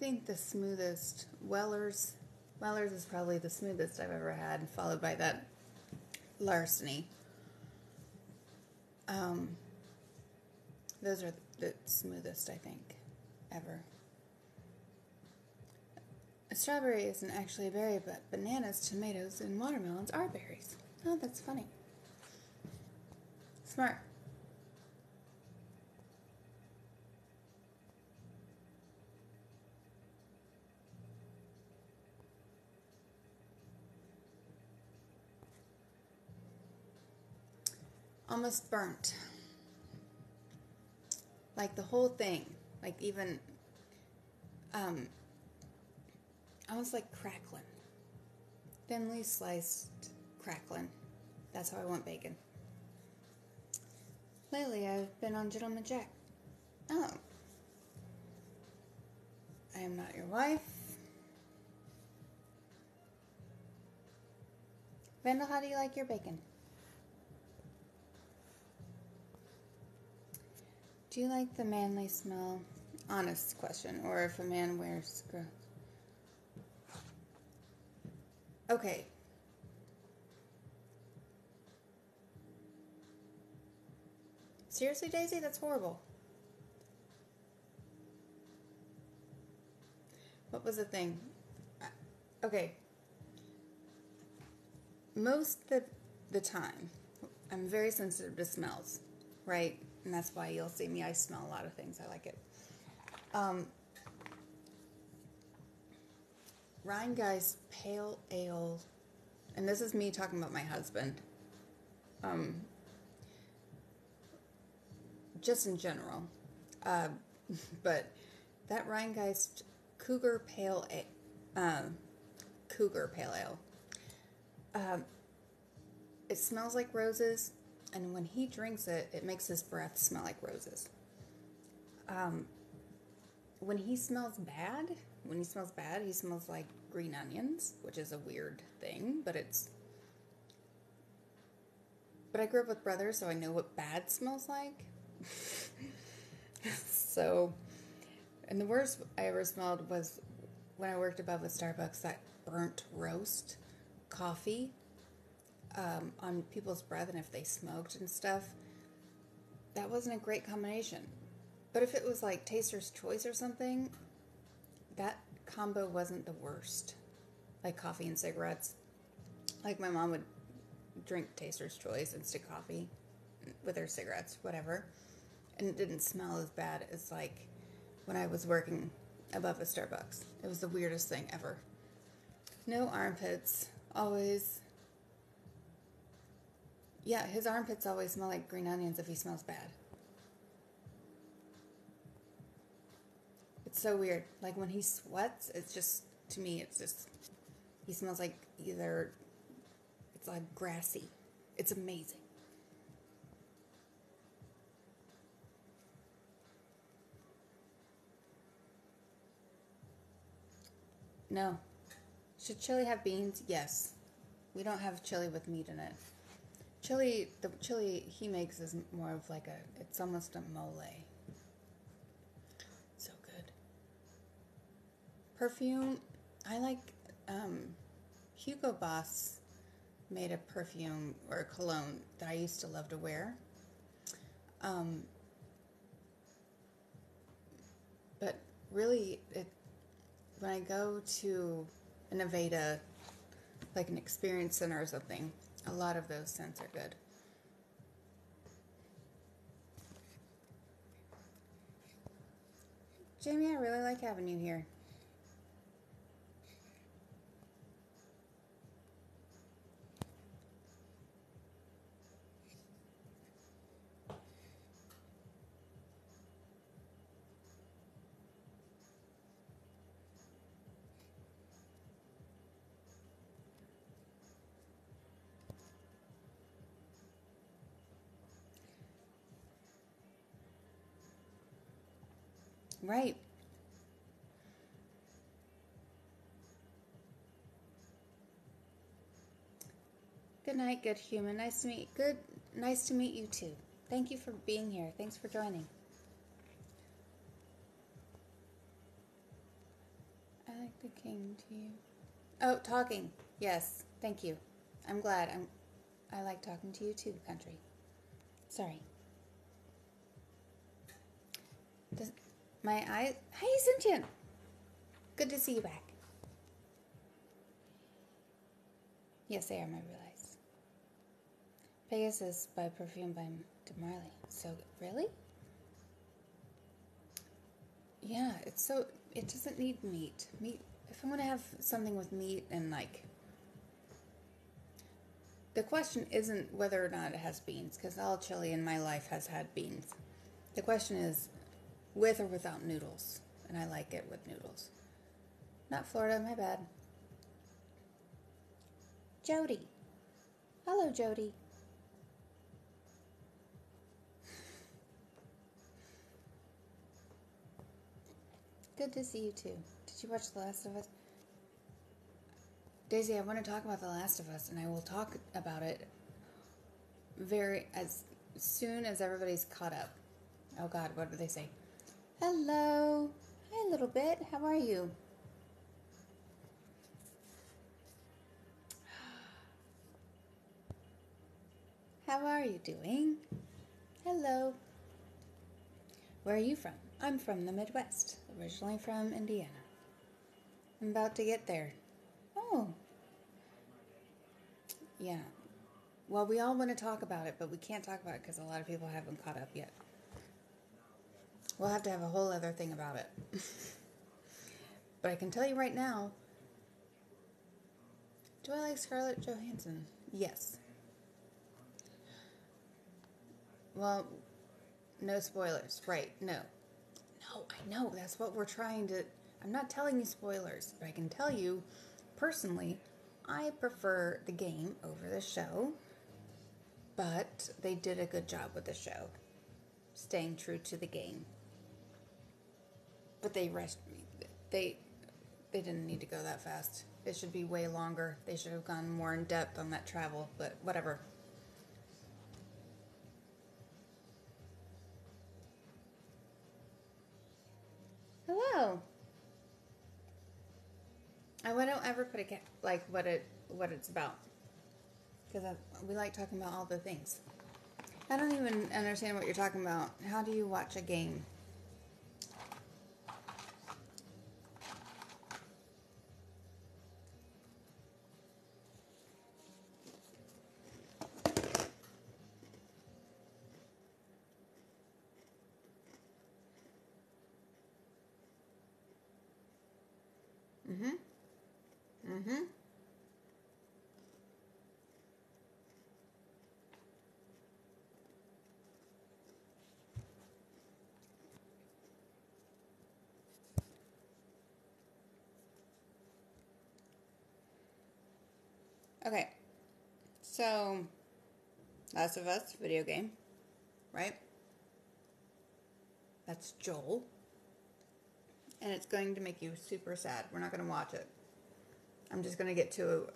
think the smoothest, Weller's is probably the smoothest I've ever had, followed by that Larceny. Those are the smoothest, I think, ever. A strawberry isn't actually a berry, but bananas, tomatoes, and watermelons are berries. Oh, that's funny. Smart. Almost burnt. Like the whole thing. Like even, almost like crackling. Thinly sliced crackling. That's how I want bacon. Lately, I've been on Gentleman Jack. Oh. I am not your wife. Vandal, how do you like your bacon? Do you like the manly smell? Honest question. Or if a man wears scrubs. Okay. Seriously, Daisy? That's horrible. What was the thing? Okay. Most of the time, I'm very sensitive to smells, right? And that's why you'll see me. I smell a lot of things. I like it. Rhinegeist Pale Ale, and this is me talking about my husband. Just in general. But that Rhinegeist Cougar Pale Ale, it smells like roses, and when he drinks it, it makes his breath smell like roses. When he smells bad, he smells like green onions, which is a weird thing, but I grew up with brothers, so I know what bad smells like. So, and the worst I ever smelled was when I worked above a Starbucks, that burnt roast coffee on people's breath, and if they smoked and stuff, that wasn't a great combination. But if it was like Taster's Choice or something, that combo wasn't the worst. Like coffee and cigarettes. Like my mom would drink Taster's Choice and stick coffee with her cigarettes, whatever. And it didn't smell as bad as like when I was working above a Starbucks. It was the weirdest thing ever. No armpits. Always. Yeah, his armpits always smell like green onions if he smells bad. It's so weird. Like when he sweats, it's just, to me, it's just, he smells like either, it's like grassy. It's amazing. No. Should chili have beans? Yes. We don't have chili with meat in it. The chili he makes is more of like it's almost a mole. So good. Perfume, I like, Hugo Boss made a perfume or a cologne that I used to love to wear. But really, when I go to an Aveda, like an experience center or something, a lot of those scents are good. Jamie, I really like having you here. Right. Good night, good human. Nice to meet you too. Thank you for being here. Thanks for joining. the king to you. Oh, talking. Yes, thank you. I'm glad. I like talking to you too, country. Sorry. My eyes... Hey, Sentient! Good to see you back. Yes, they are, I realize. Pegasus by Perfume by DeMarley. So, really? Yeah, it's so... It doesn't need meat. If I'm going to have something with meat and, like... The question isn't whether or not it has beans, because all chili in my life has had beans. The question is with or without noodles, and I like it with noodles. Not Florida, my bad. Jody. Hello, Jody. Good to see you too. Did you watch The Last of Us? Daisy, I want to talk about The Last of Us, and I will talk about it as soon as everybody's caught up. Oh God, what did they say? Hello. Hi, little bit. How are you? How are you doing? Hello. Where are you from? I'm from the Midwest, originally from Indiana. I'm about to get there. Oh. Yeah. Well, we all want to talk about it, but we can't talk about it because a lot of people haven't caught up yet. We'll have to have a whole other thing about it. But I can tell you right now, do I like Scarlett Johansson? Yes. Well, no spoilers. Right, no. No, I know. That's what we're trying to... I'm not telling you spoilers, but I can tell you, personally, I prefer the game over the show, but they did a good job with the show, staying true to the game. But they didn't need to go that fast. It should be way longer. They should have gone more in depth on that travel, but whatever. Hello. I don't ever put what it's about, because we like talking about all the things. I don't even understand what you're talking about. How do you watch a game? Mm-hmm. Okay. So, Last of Us video game, right? That's Joel. And it's going to make you super sad. We're not going to watch it. I'm just going to get to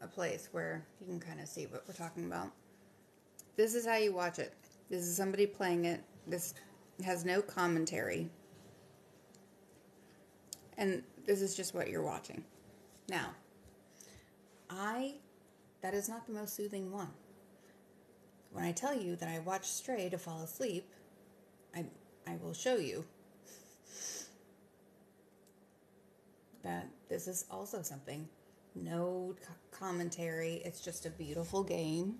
a place where you can kind of see what we're talking about. This is how you watch it. This is somebody playing it. This has no commentary. And this is just what you're watching. Now, that is not the most soothing one. When I tell you that I watch Stray to fall asleep, I will show you that this is also something. No commentary. It's just a beautiful game.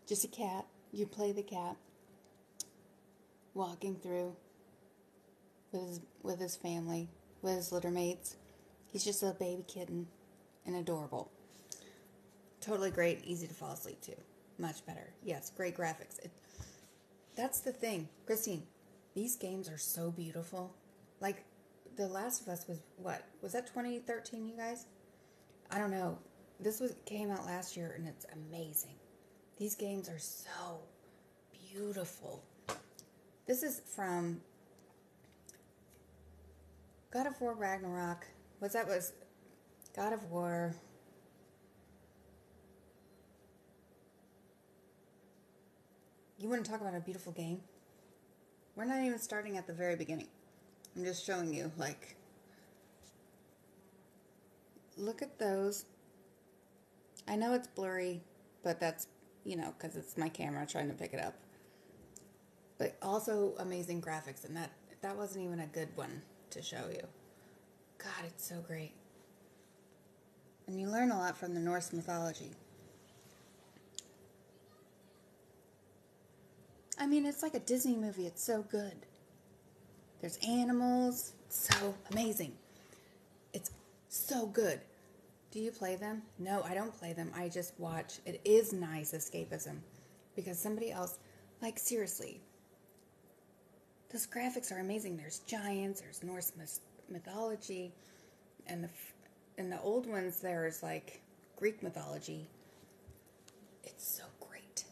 Just a cat. You play the cat walking through with his family, with his litter mates. He's just a baby kitten and adorable. Totally great, easy to fall asleep to. Much better. Yes, great graphics. That's the thing. Christine, these games are so beautiful. Like, The Last of Us was what? Was that 2013, you guys? I don't know. Came out last year, and it's amazing. These games are so beautiful. This is from God of War Ragnarok. Was God of War. You want to talk about a beautiful game? We're not even starting at the very beginning. I'm just showing you, like, look at those. I know it's blurry, but that's, you know, because it's my camera trying to pick it up. But also amazing graphics, and that wasn't even a good one to show you. God, it's so great. And you learn a lot from the Norse mythology. I mean, it's like a Disney movie. It's so good. There's animals. It's so amazing. It's so good. Do you play them? No, I don't play them. I just watch. It is nice escapism. Because somebody else, like, seriously, those graphics are amazing. There's giants, there's Norse mythology, and the old ones, there's, like, Greek mythology. It's so great.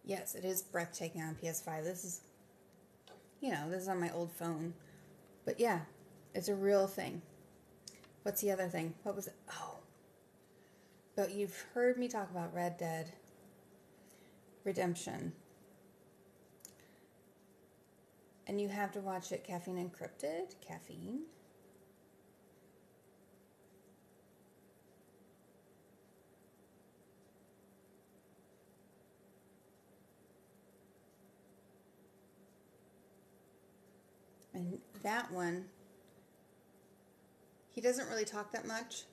Yes, it is breathtaking on PS5. This is, you know, this is on my old phone. But yeah, it's a real thing. What's the other thing? What was it? Oh. But you've heard me talk about Red Dead Redemption. And you have to watch it caffeine encrypted. Caffeine. And that one, he doesn't really talk that much.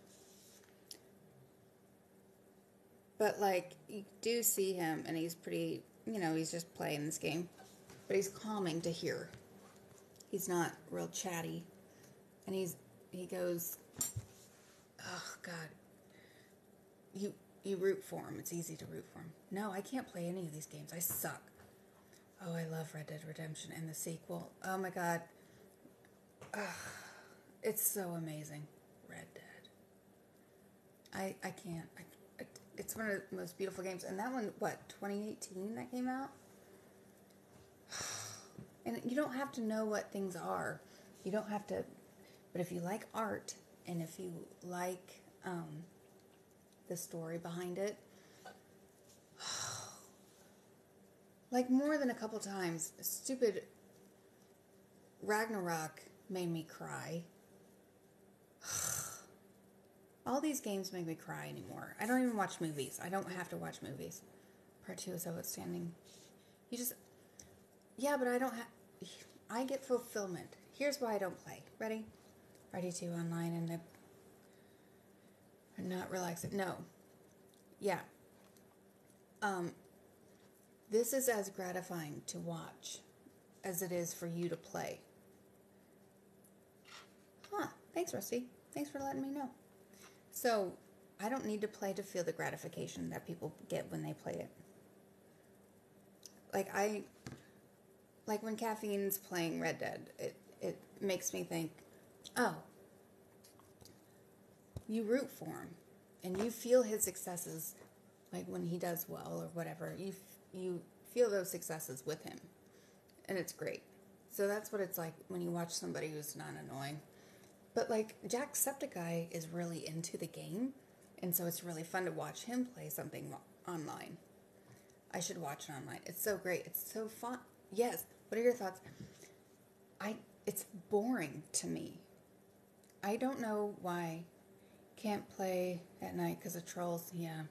But, like, you do see him, and he's pretty, you know, he's just playing this game. But he's calming to hear. He's not real chatty. And he goes, oh, God. You root for him. It's easy to root for him. No, I can't play any of these games. I suck. Oh, I love Red Dead Redemption and the sequel. Oh, my God. Ugh. It's so amazing. Red Dead. I can't. It's one of the most beautiful games. And that one, what, 2018 that came out? And you don't have to know what things are. You don't have to. But if you like art, and if you like the story behind it, like more than a couple times, stupid Ragnarok made me cry. All these games make me cry anymore. I don't even watch movies. I don't have to watch movies. Part 2 is so outstanding. You just... Yeah, but I don't have... I get fulfillment. Here's why I don't play. Ready? Ready to online and I'm not relaxing. No. Yeah. This is as gratifying to watch as it is for you to play. Huh. Thanks, Rusty. Thanks for letting me know. So, I don't need to play to feel the gratification that people get when they play it. Like when Caffeine's playing Red Dead, it makes me think, oh, you root for him, and you feel his successes, like when he does well or whatever, you feel those successes with him, and it's great. So that's what it's like when you watch somebody who's not annoying. But, like, Jacksepticeye is really into the game, and so it's really fun to watch him play something online. I should watch it online. It's so great. It's so fun. Yes. What are your thoughts? It's boring to me. I don't know why. Can't play at night because of trolls. Yeah,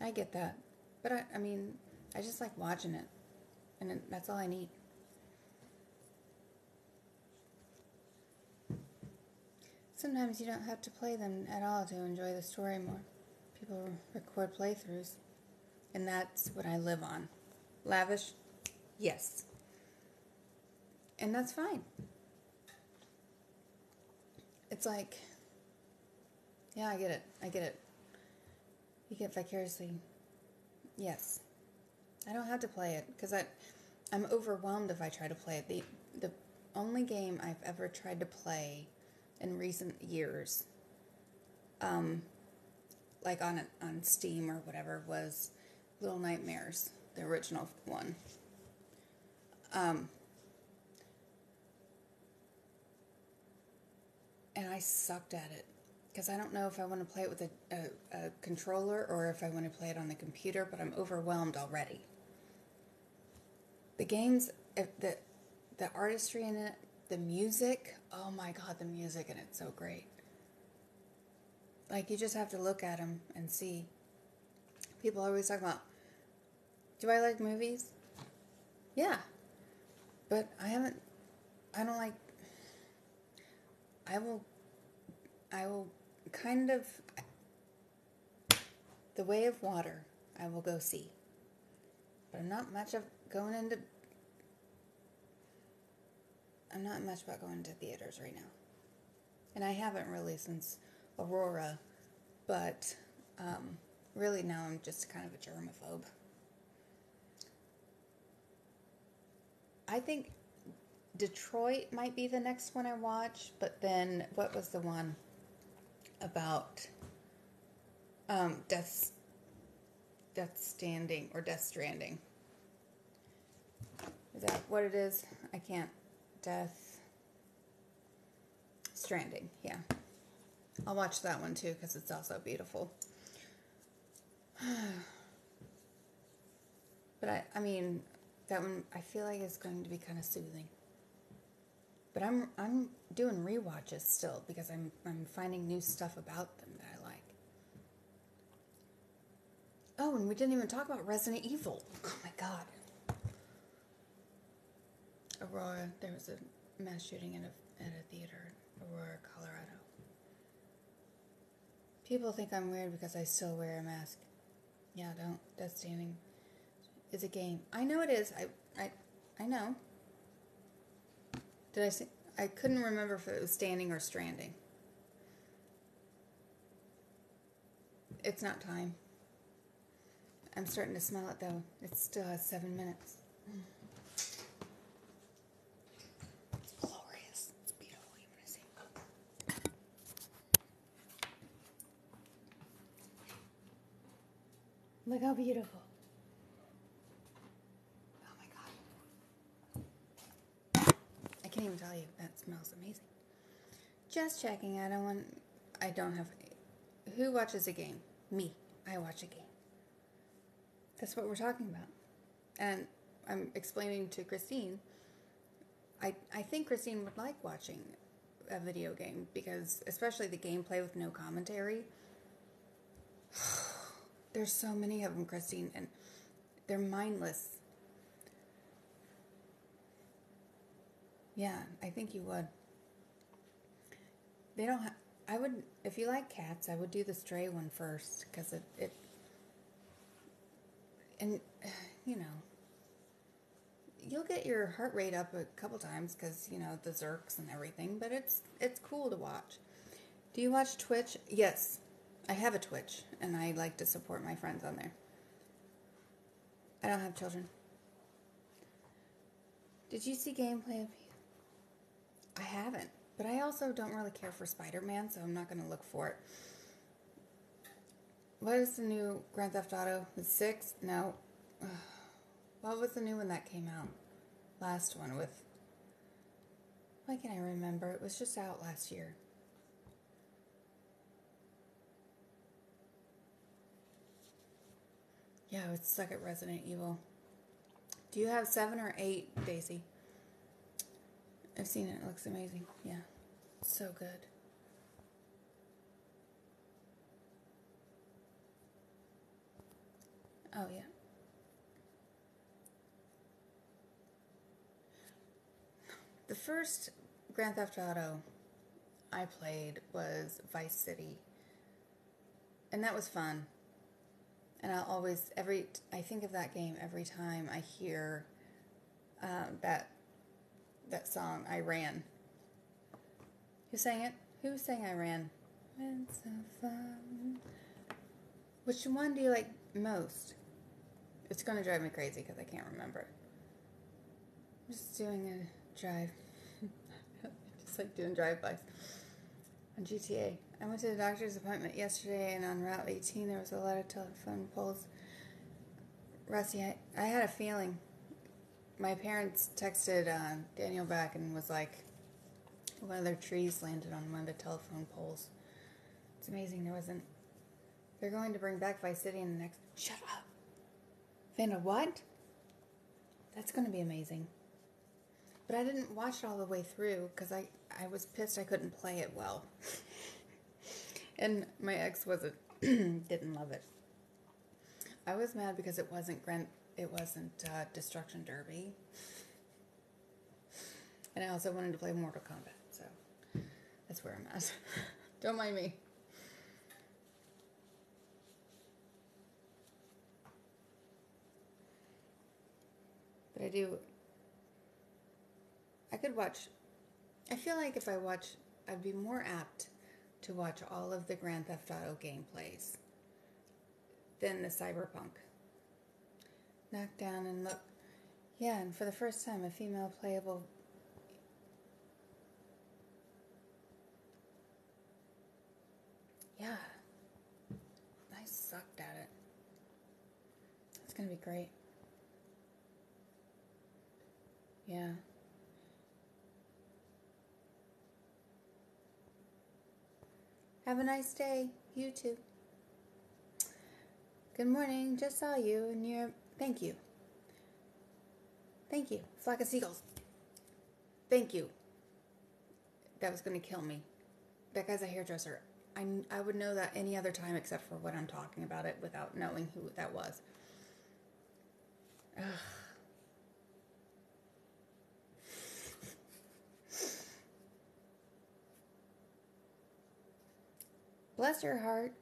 I get that. But, I mean, I just like watching it, and that's all I need. Sometimes you don't have to play them at all to enjoy the story more. People record playthroughs, and that's what I live on. Lavish? Yes. And that's fine. It's like, yeah, I get it. You get vicariously. Yes. I don't have to play it, because I'm overwhelmed if I try to play it. The only game I've ever tried to play in recent years, like on Steam or whatever, was Little Nightmares, the original one. And I sucked at it, because I don't know if I want to play it with a controller or if I want to play it on the computer, but I'm overwhelmed already. The games that the artistry in it, the music. Oh my God, the music in it's so great. Like, you just have to look at them and see. People always talk about, do I like movies? Yeah. But I don't like, I will kind of, The Way of Water, I will go see. But I'm not much about going to theaters right now. And I haven't really since Aurora, but really now I'm just kind of a germaphobe. I think Detroit might be the next one I watch, but then what was the one about Death Stranding? Is that what it is? I can't. Death Stranding, yeah. I'll watch that one too because it's also beautiful. But I mean, that one I feel like is going to be kind of soothing. But I'm doing rewatches still because I'm finding new stuff about them that I like. Oh, and we didn't even talk about Resident Evil. Oh my God. Aurora, there was a mass shooting at a theater in Aurora, Colorado. People think I'm weird because I still wear a mask. Yeah, don't. Death Standing is a game. I know it is. I know. Did I say? I couldn't remember if it was standing or stranding. It's not time. I'm starting to smell it though. It still has 7 minutes. It's glorious. It's beautiful. You want to see? Look how beautiful. Oh my God. I can't even tell you. That smells amazing. Just checking. I don't have. Who watches a game? Me. I watch a game. That's what we're talking about. And I'm explaining to Christine, I think Christine would like watching a video game because, especially the gameplay with no commentary, there's so many of them, Christine, and they're mindless. Yeah, I think you would. They don't I would, if you like cats, I would do the Stray one first because it and, you know, you'll get your heart rate up a couple times because, you know, the zerks and everything, but it's cool to watch. Do you watch Twitch? Yes, I have a Twitch, and I like to support my friends on there. I don't have children. Did you see gameplay of... I haven't, but I also don't really care for Spider-Man, so I'm not going to look for it. What is the new Grand Theft Auto? The 6? No. What was the new one that came out? Last one with... Why can't I remember? It was just out last year. Yeah, I would suck at Resident Evil. Do you have 7 or 8, Daisy? I've seen it. It looks amazing. Yeah. So good. Oh, yeah. The first Grand Theft Auto I played was Vice City. And that was fun. And I'll always, I think of that game every time I hear that song, I Ran. Who sang it? Who sang I Ran? It's so fun. Which one do you like most? It's going to drive me crazy because I can't remember. I'm just doing a drive. Just like doing drive-bys on GTA. I went to the doctor's appointment yesterday, and on Route 18 there was a lot of telephone poles. Rusty, I had a feeling. My parents texted Daniel back and was like, one of their trees landed on one of the telephone poles. It's amazing there wasn't. They're going to bring back Vice City in the next... Shut up. Fanda, what? That's going to be amazing. But I didn't watch it all the way through because I was pissed I couldn't play it well. And my ex didn't love it. I was mad because it wasn't Destruction Derby. And I also wanted to play Mortal Kombat, so that's where I'm at. Don't mind me. But I feel like if I watch, I'd be more apt to watch all of the Grand Theft Auto gameplays than the Cyberpunk. Knock down and look. Yeah, and for the first time, a female playable. Yeah. I sucked at it. It's gonna be great. Yeah. Have a nice day. You too. Good morning. Just saw you and you're... Thank you. Thank you. Flock of seagulls. Thank you. That was going to kill me. That guy's a hairdresser. I would know that any other time except for when I'm talking about it without knowing who that was. Ugh. Bless your heart.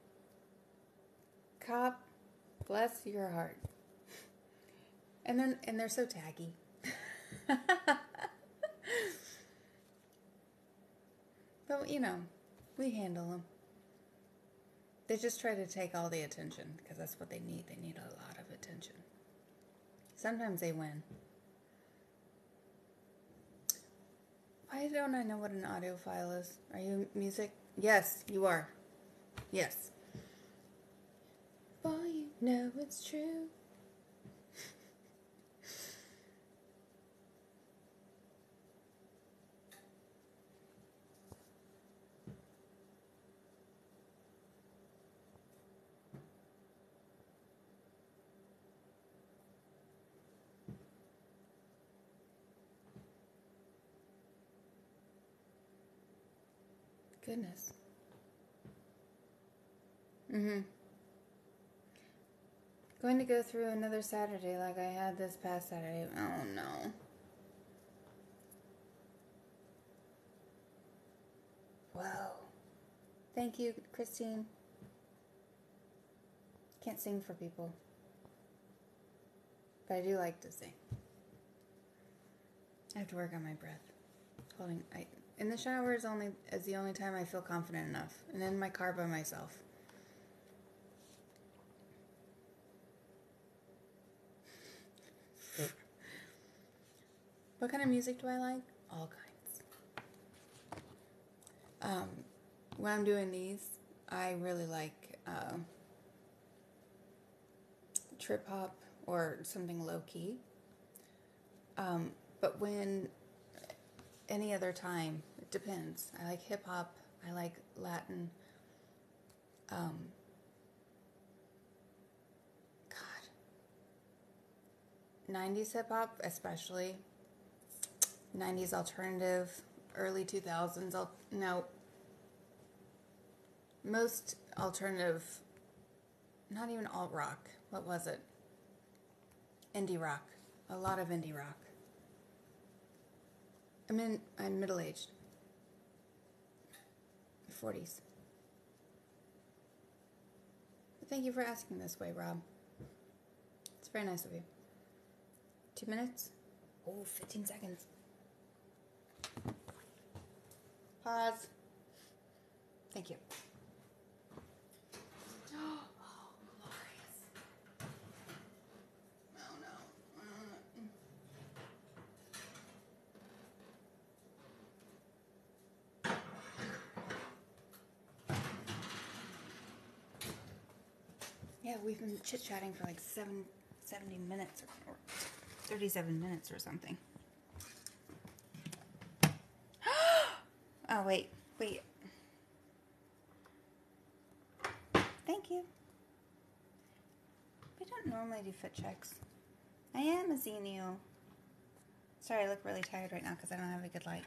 Cop, bless your heart. And they're so taggy. But, you know, we handle them. They just try to take all the attention because that's what they need. They need a lot of attention. Sometimes they win. Why don't I know what an audio file is? Are you music? Yes, you are. Yes. Boy, you know it's true. Goodness. Going to go through another Saturday like I had this past Saturday. Oh no. Whoa. Thank you, Christine. Can't sing for people. But I do like to sing. I have to work on my breath. In the shower is the only time I feel confident enough. And in my car by myself. What kind of music do I like? All kinds. When I'm doing these, I really like trip hop or something low key. But when any other time, it depends. I like hip hop. I like Latin. God. 90s hip hop, especially. 90s alternative, early 2000s. Most alternative, not even alt rock. What was it? Indie rock. A lot of indie rock. I'm middle-aged. 40s. But thank you for asking this way, Rob. It's very nice of you. 2 minutes? Oh, 15 seconds. Pause. Thank you. Oh, glorious. Oh, no. Yeah, we've been chit-chatting for like 70 minutes or 37 minutes or something. Oh, wait. Thank you. We don't normally do fit checks. I am a Xenio. Sorry, I look really tired right now because I don't have a good light.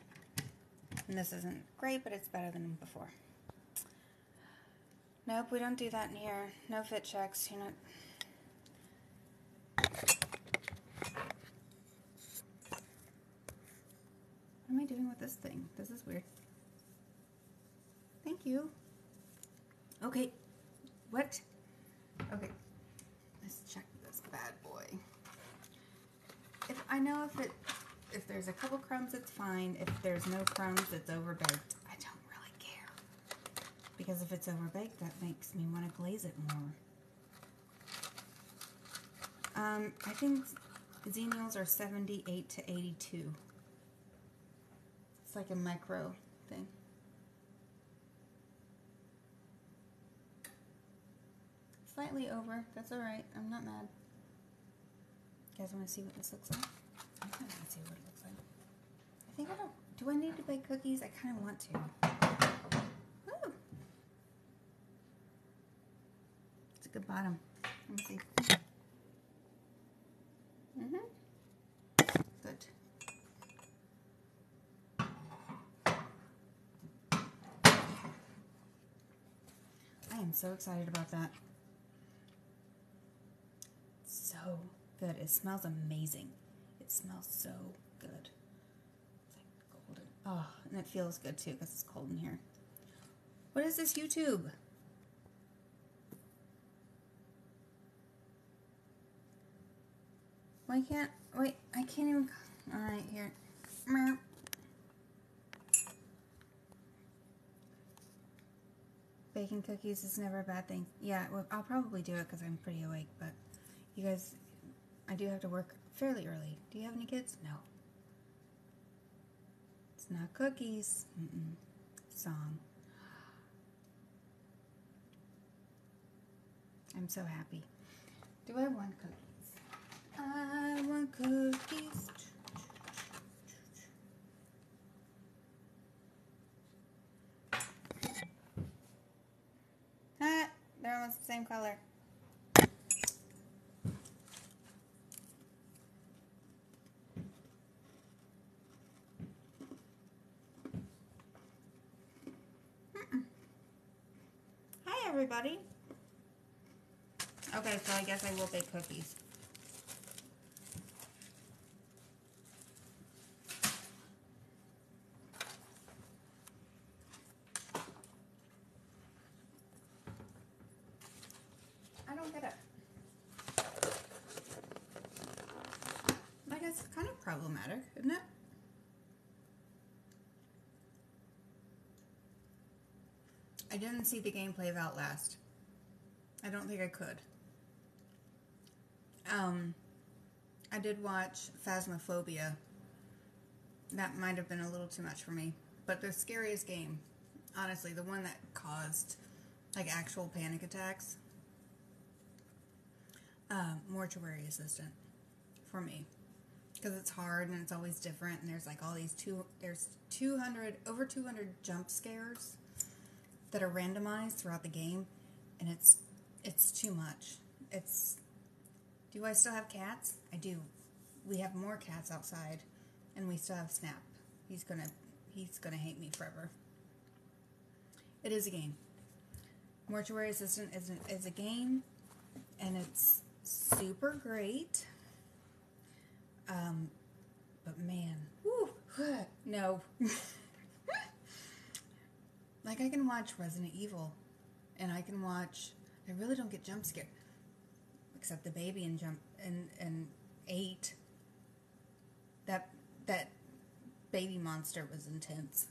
And this isn't great, but it's better than before. Nope, we don't do that in here. No fit checks. You're not... What am I doing with this thing? This is weird. Thank you. Okay. What? Okay. Let's check this bad boy. I know if there's a couple crumbs, it's fine. If there's no crumbs, it's overbaked. I don't really care. Because if it's overbaked, that makes me want to glaze it more. I think zennials are 78 to 82. It's like a micro thing. Slightly over. That's alright. I'm not mad. You guys want to see what this looks like? I kind of want to see what it looks like. I think I don't... Do I need to bake cookies? I kind of want to. Woo! It's a good bottom. Let me see. Good. I am so excited about that. So good. It smells amazing. It smells so good. It's like golden. Oh, and it feels good too because it's cold in here. What is this YouTube? Why can't... Wait, I can't even... Alright, here. Baking cookies is never a bad thing. Yeah, well, I'll probably do it because I'm pretty awake, but you guys, I do have to work fairly early. Do you have any kids? No. It's not cookies. Song. I'm so happy. Do I want cookies? I want cookies. They're almost the same color. Hi, everybody. Okay, so I guess I will bake cookies. I don't get it. I guess it's kind of problematic, isn't it? I didn't see the gameplay of Outlast. I don't think I could. I did watch Phasmophobia. That might have been a little too much for me. But the scariest game, honestly, the one that caused like actual panic attacks, Mortuary Assistant for me. Because it's hard and it's always different, and there's like all these over 200 jump scares that are randomized throughout the game, and it's too much. Do I still have cats? I do. We have more cats outside, and we still have Snap. He's gonna hate me forever. It is a game. Mortuary Assistant is a game, and it's super great. But man, whew, no. Like, I can watch Resident Evil, and I really don't get jump scared, except the baby and 8. That baby monster was intense.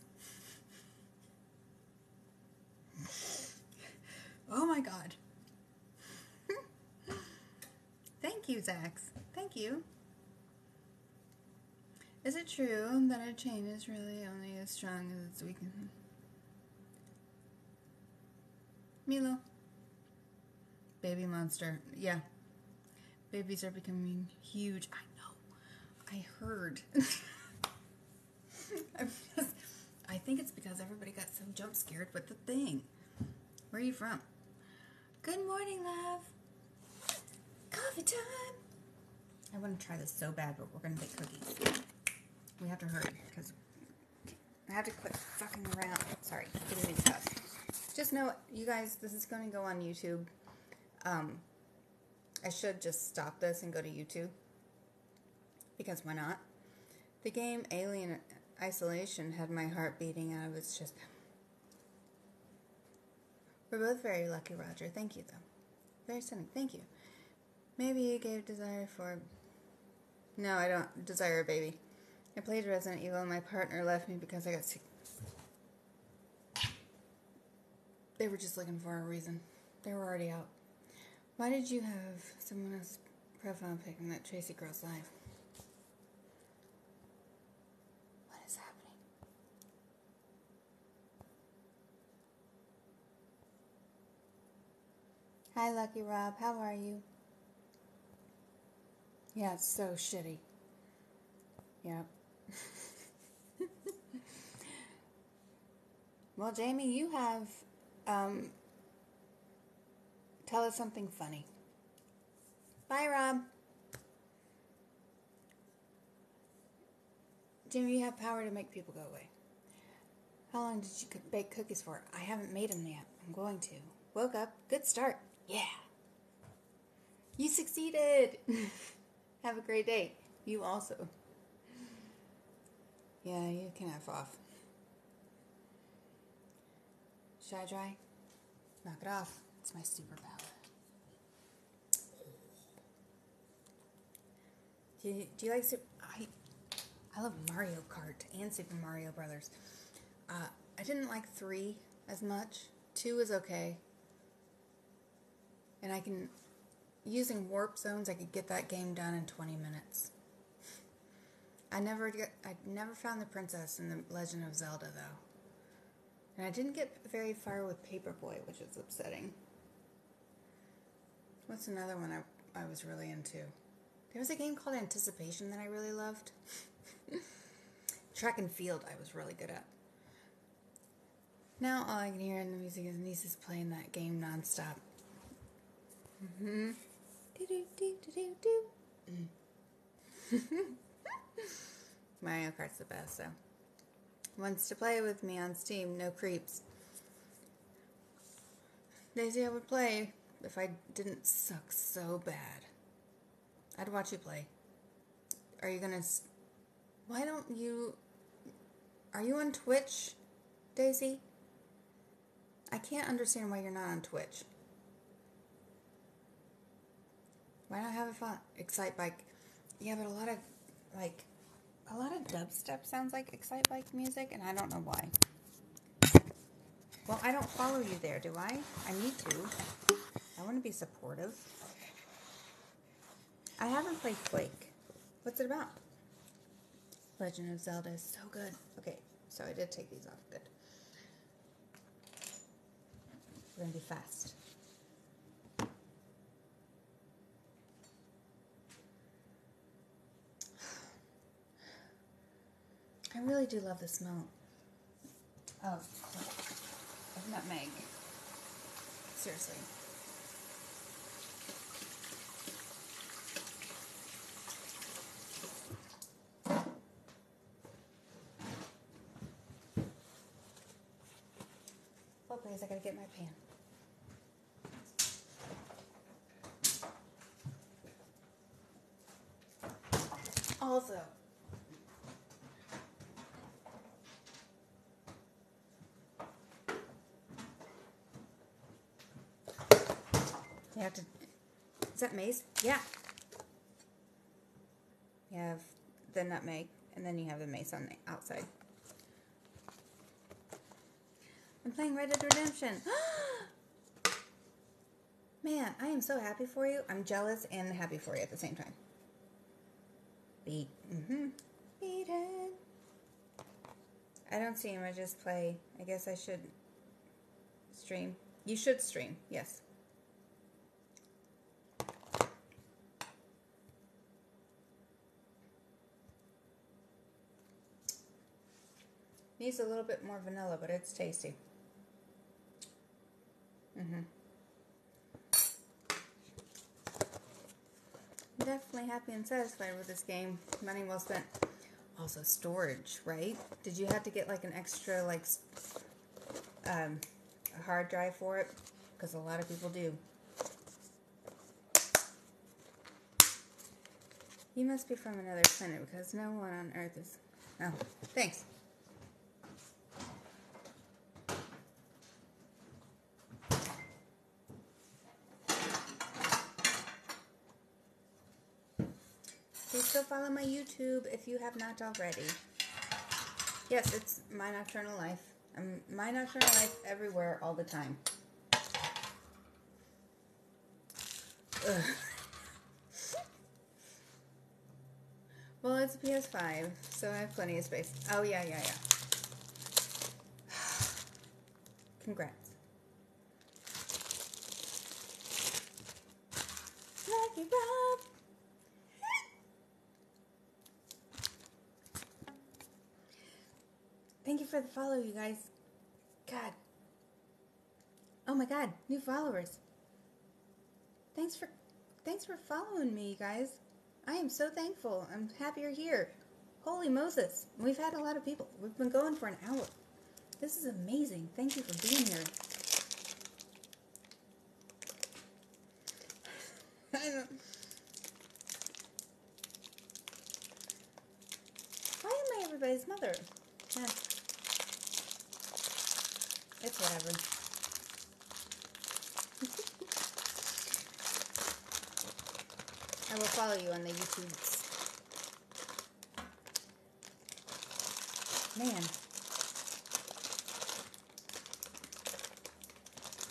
Oh my God. Thank you, Zax. Thank you. Is it true that a chain is really only as strong as its weakness? Milo. Baby monster. Yeah. Babies are becoming huge. I know. I heard. I think it's because everybody got so jump scared with the thing. Where are you from? Good morning, love. Coffee time. I want to try this so bad, but we're going to bake cookies. We have to hurry because I have to quit fucking around. Sorry, didn't mean to cuss. Just know, you guys, this is going to go on YouTube. I should just stop this and go to YouTube. Because why not? The game Alien Isolation had my heart beating out of its chest. We're both very lucky, Roger. Thank you, though. Very stunning. Thank you. Maybe you gave desire for... No, I don't desire a baby. I played Resident Evil and my partner left me because I got sick. They were just looking for a reason. They were already out. Why did you have someone else's profile pic in that Tracy girl's life? What is happening? Hi, Lucky Rob. How are you? Yeah, it's so shitty. Yep. Well, Jamie, you have, tell us something funny. Bye, Rob. Jamie, you have power to make people go away. How long did you bake cookies for? I haven't made them yet. I'm going to. Woke up. Good start. Yeah. You succeeded. Have a great day. You also. Yeah, you can F off. Should I try? Knock it off. It's my superpower. Do you like Super... I love Mario Kart and Super Mario Brothers. I didn't like 3 as much. 2 is okay. And I can... Using warp zones, I could get that game done in 20 minutes. I never found the princess in The Legend of Zelda, though. And I didn't get very far with Paperboy, which is upsetting. What's another one I was really into? There was a game called Anticipation that I really loved. Track and Field I was really good at. Now all I can hear in the music is nieces playing that game nonstop. Mm-hmm. Mario Kart's the best, though. Wants to play with me on Steam, no creeps. Daisy, I would play if I didn't suck so bad. I'd watch you play. Are you gonna... Why don't you... Are you on Twitch, Daisy? I can't understand why you're not on Twitch. Why not have a fun? Excite Bike. Yeah, but a lot of dubstep sounds like Excite Bike music, and I don't know why. Well, I don't follow you there, do I? I need to. I want to be supportive. I haven't played Quake. What's it about? Legend of Zelda is so good. Okay, so I did take these off. Good. We're going to be fast. I really do love the smell of nutmeg. Seriously. Oh, please, I gotta get my pan. Also, you have to... Is that mace? Yeah. You have the nutmeg, and then you have the mace on the outside. I'm playing Red Dead Redemption. Man, I am so happy for you. I'm jealous and happy for you at the same time. Beat. Beat it. I don't see him. I just play. I guess I should stream. You should stream. Yes. Needs a little bit more vanilla, but it's tasty. I'm definitely happy and satisfied with this game. Money well spent. Also storage, right? Did you have to get like an extra like a hard drive for it? Because a lot of people do. You must be from another planet because no one on Earth is... Oh, thanks. Please go follow my YouTube if you have not already. Yes, it's My Nocturnal Life. My Nocturnal Life everywhere all the time. Ugh. Well, it's a PS5, so I have plenty of space. Oh, yeah. Congrats. Lucky Rob. Thank you for the follow, you guys. God. Oh my God, new followers. Thanks for following me, you guys. I am so thankful. I'm happy you're here. Holy Moses. We've had a lot of people. We've been going for an hour. This is amazing. Thank you for being here. I don't... Why am I everybody's mother? It's whatever. I will follow you on the YouTubes. Man.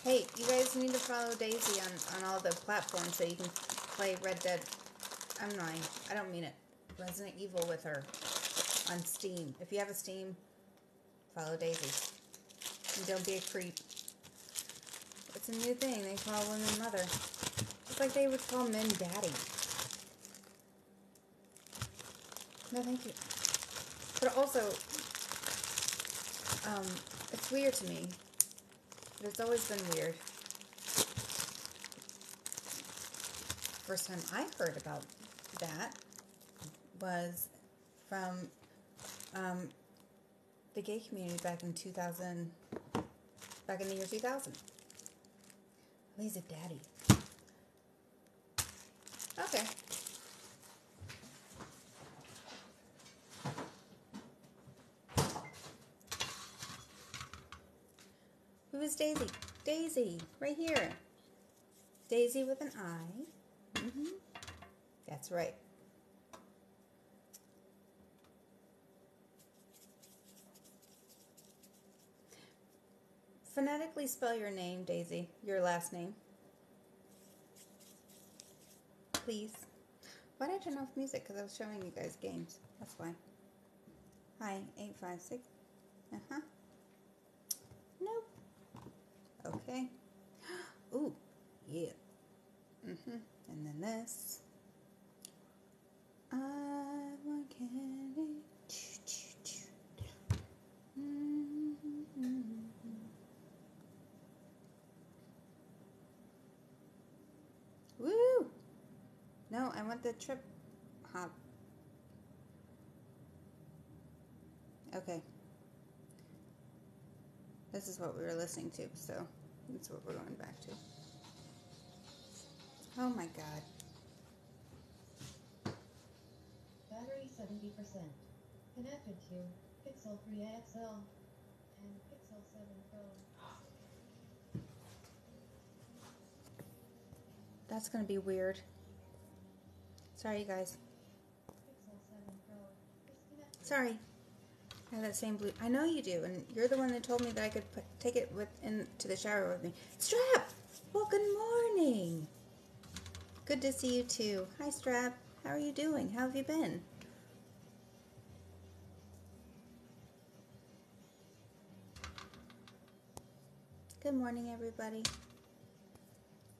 Hey, you guys need to follow Daisy on all the platforms so you can play Red Dead. I'm lying. I don't mean it. Resident Evil with her on Steam. If you have a Steam, follow Daisy. And don't be a creep. It's a new thing. They call women mother. It's like they would call men daddy. No, thank you. But also, it's weird to me. But it's always been weird. First time I heard about that was from the gay community back in 2000, back in the year 2000. Oh, he's a daddy. Okay. Who is Daisy? Daisy, right here. Daisy with an I. Mm-hmm. That's right. Phonetically spell your name, Daisy. Your last name. Please. Why did I turn off music? Because I was showing you guys games. That's why. Hi, 856. Uh-huh. Nope. Okay. Ooh, yeah. Mm-hmm. And then this. I want candy. Mm-hmm. Woo! No, I want the trip hop. Okay. This is what we were listening to, so that's what we're going back to. Oh my God. Battery 70%. Connected to Pixel 3 XL and Pixel 7 Pro. That's going to be weird. Sorry, you guys. Pixel 7 Pro disconnected. Sorry. I have that same blue. I know you do, and you're the one that told me that I could take it into the shower with me. Strap! Well, good morning. Good to see you too. Hi, Strap. How are you doing? How have you been? Good morning, everybody.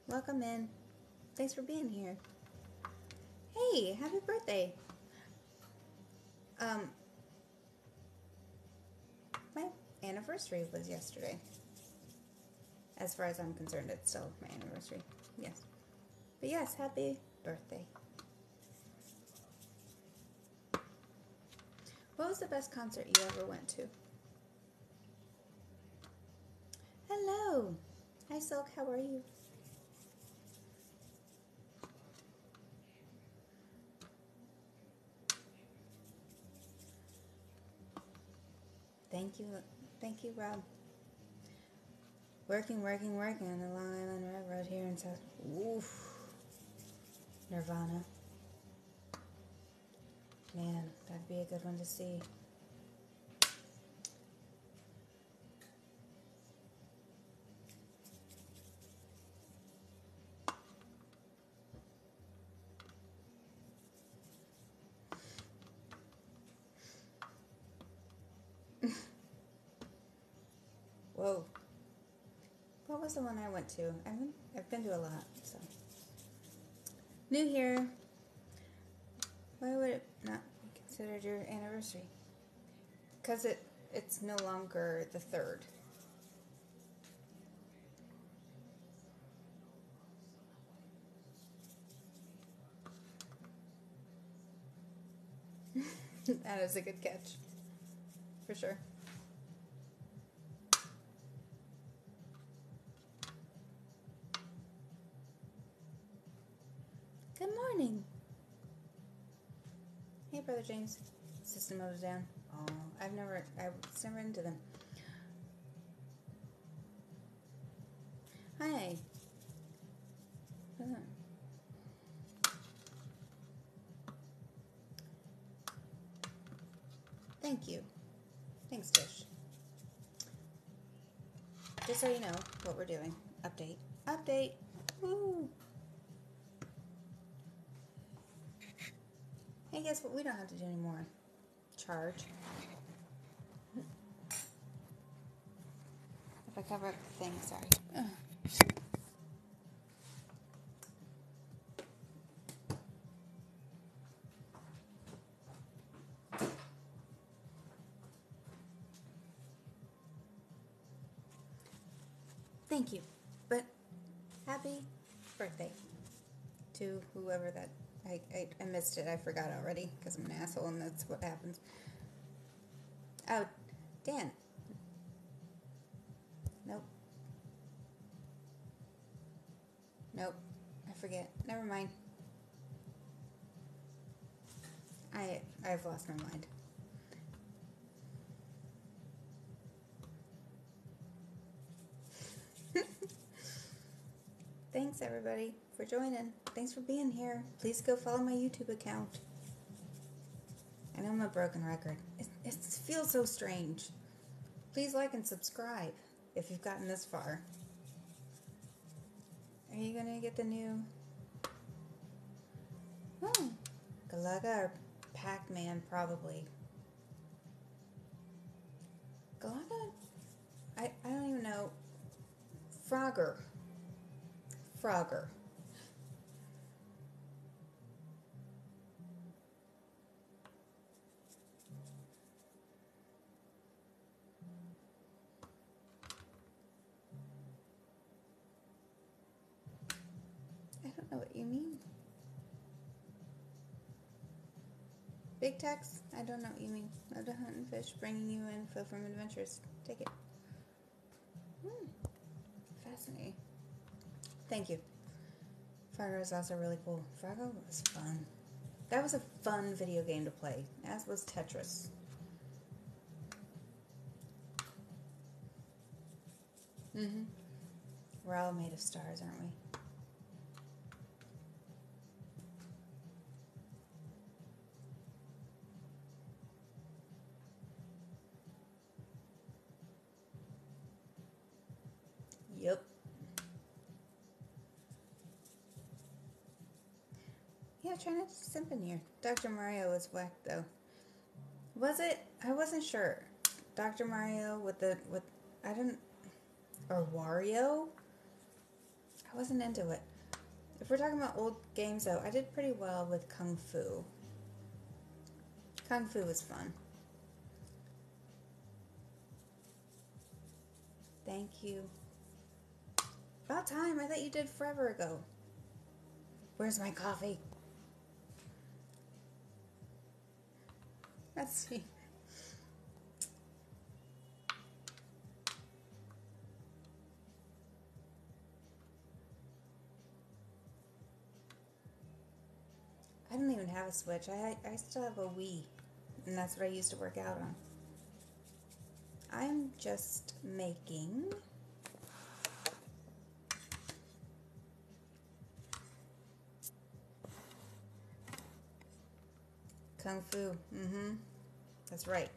Welcome in. Thanks for being here. Hey, happy birthday. My anniversary was yesterday. As far as I'm concerned, it's still my anniversary. Yes. But yes, happy birthday. What was the best concert you ever went to? Hello. Hi, Silk. How are you? Thank you. Thank you, Rob. Working on the Long Island Railroad here in South. Oof. Nirvana. Man, that'd be a good one to see. Whoa. What was the one I went to? I've been to a lot, so. New here. Why would it not be considered your anniversary? Because it's no longer the 3rd. That is a good catch. For sure. Good morning. Hey, Brother James. System mode is down. Oh, I was never into them. Hi. Thank you. Thanks, Tish. Just so you know what we're doing. Update. Update. Woo. Hey, guess what? We don't have to do anymore. Charge. If I cover up the thing, sorry. Ugh. Thank you. But happy birthday to whoever that... I missed it. I forgot already because I'm an asshole and that's what happens. Oh, Dan. Nope. Nope. I forget. Never mind. I've lost my mind. Thanks, everybody, for joining. Thanks for being here. Please go follow my YouTube account. I know I'm a broken record. It feels so strange. Please like and subscribe if you've gotten this far. Are you going to get the new... Galaga or Pac-Man, probably. Galaga? I don't even know. Frogger. I don't know what you mean. Big text? I don't know what you mean. Love to hunt and fish, bringing you info from adventures. Take it. Fascinating. Thank you. Frogger is also really cool. Frogger was fun. That was a fun video game to play, as was Tetris. We're all made of stars, aren't we? Yep. Yeah, try not to simp in here. Dr. Mario was whack, though. Was it? I wasn't sure. Dr. Mario or Wario? I wasn't into it. If we're talking about old games, though, I did pretty well with Kung Fu. Kung Fu was fun. Thank you. About time. I thought you did forever ago. Where's my coffee? Let's see. I don't even have a Switch. I still have a Wii, and that's what I used to work out on. I'm just making Kung Fu. That's right.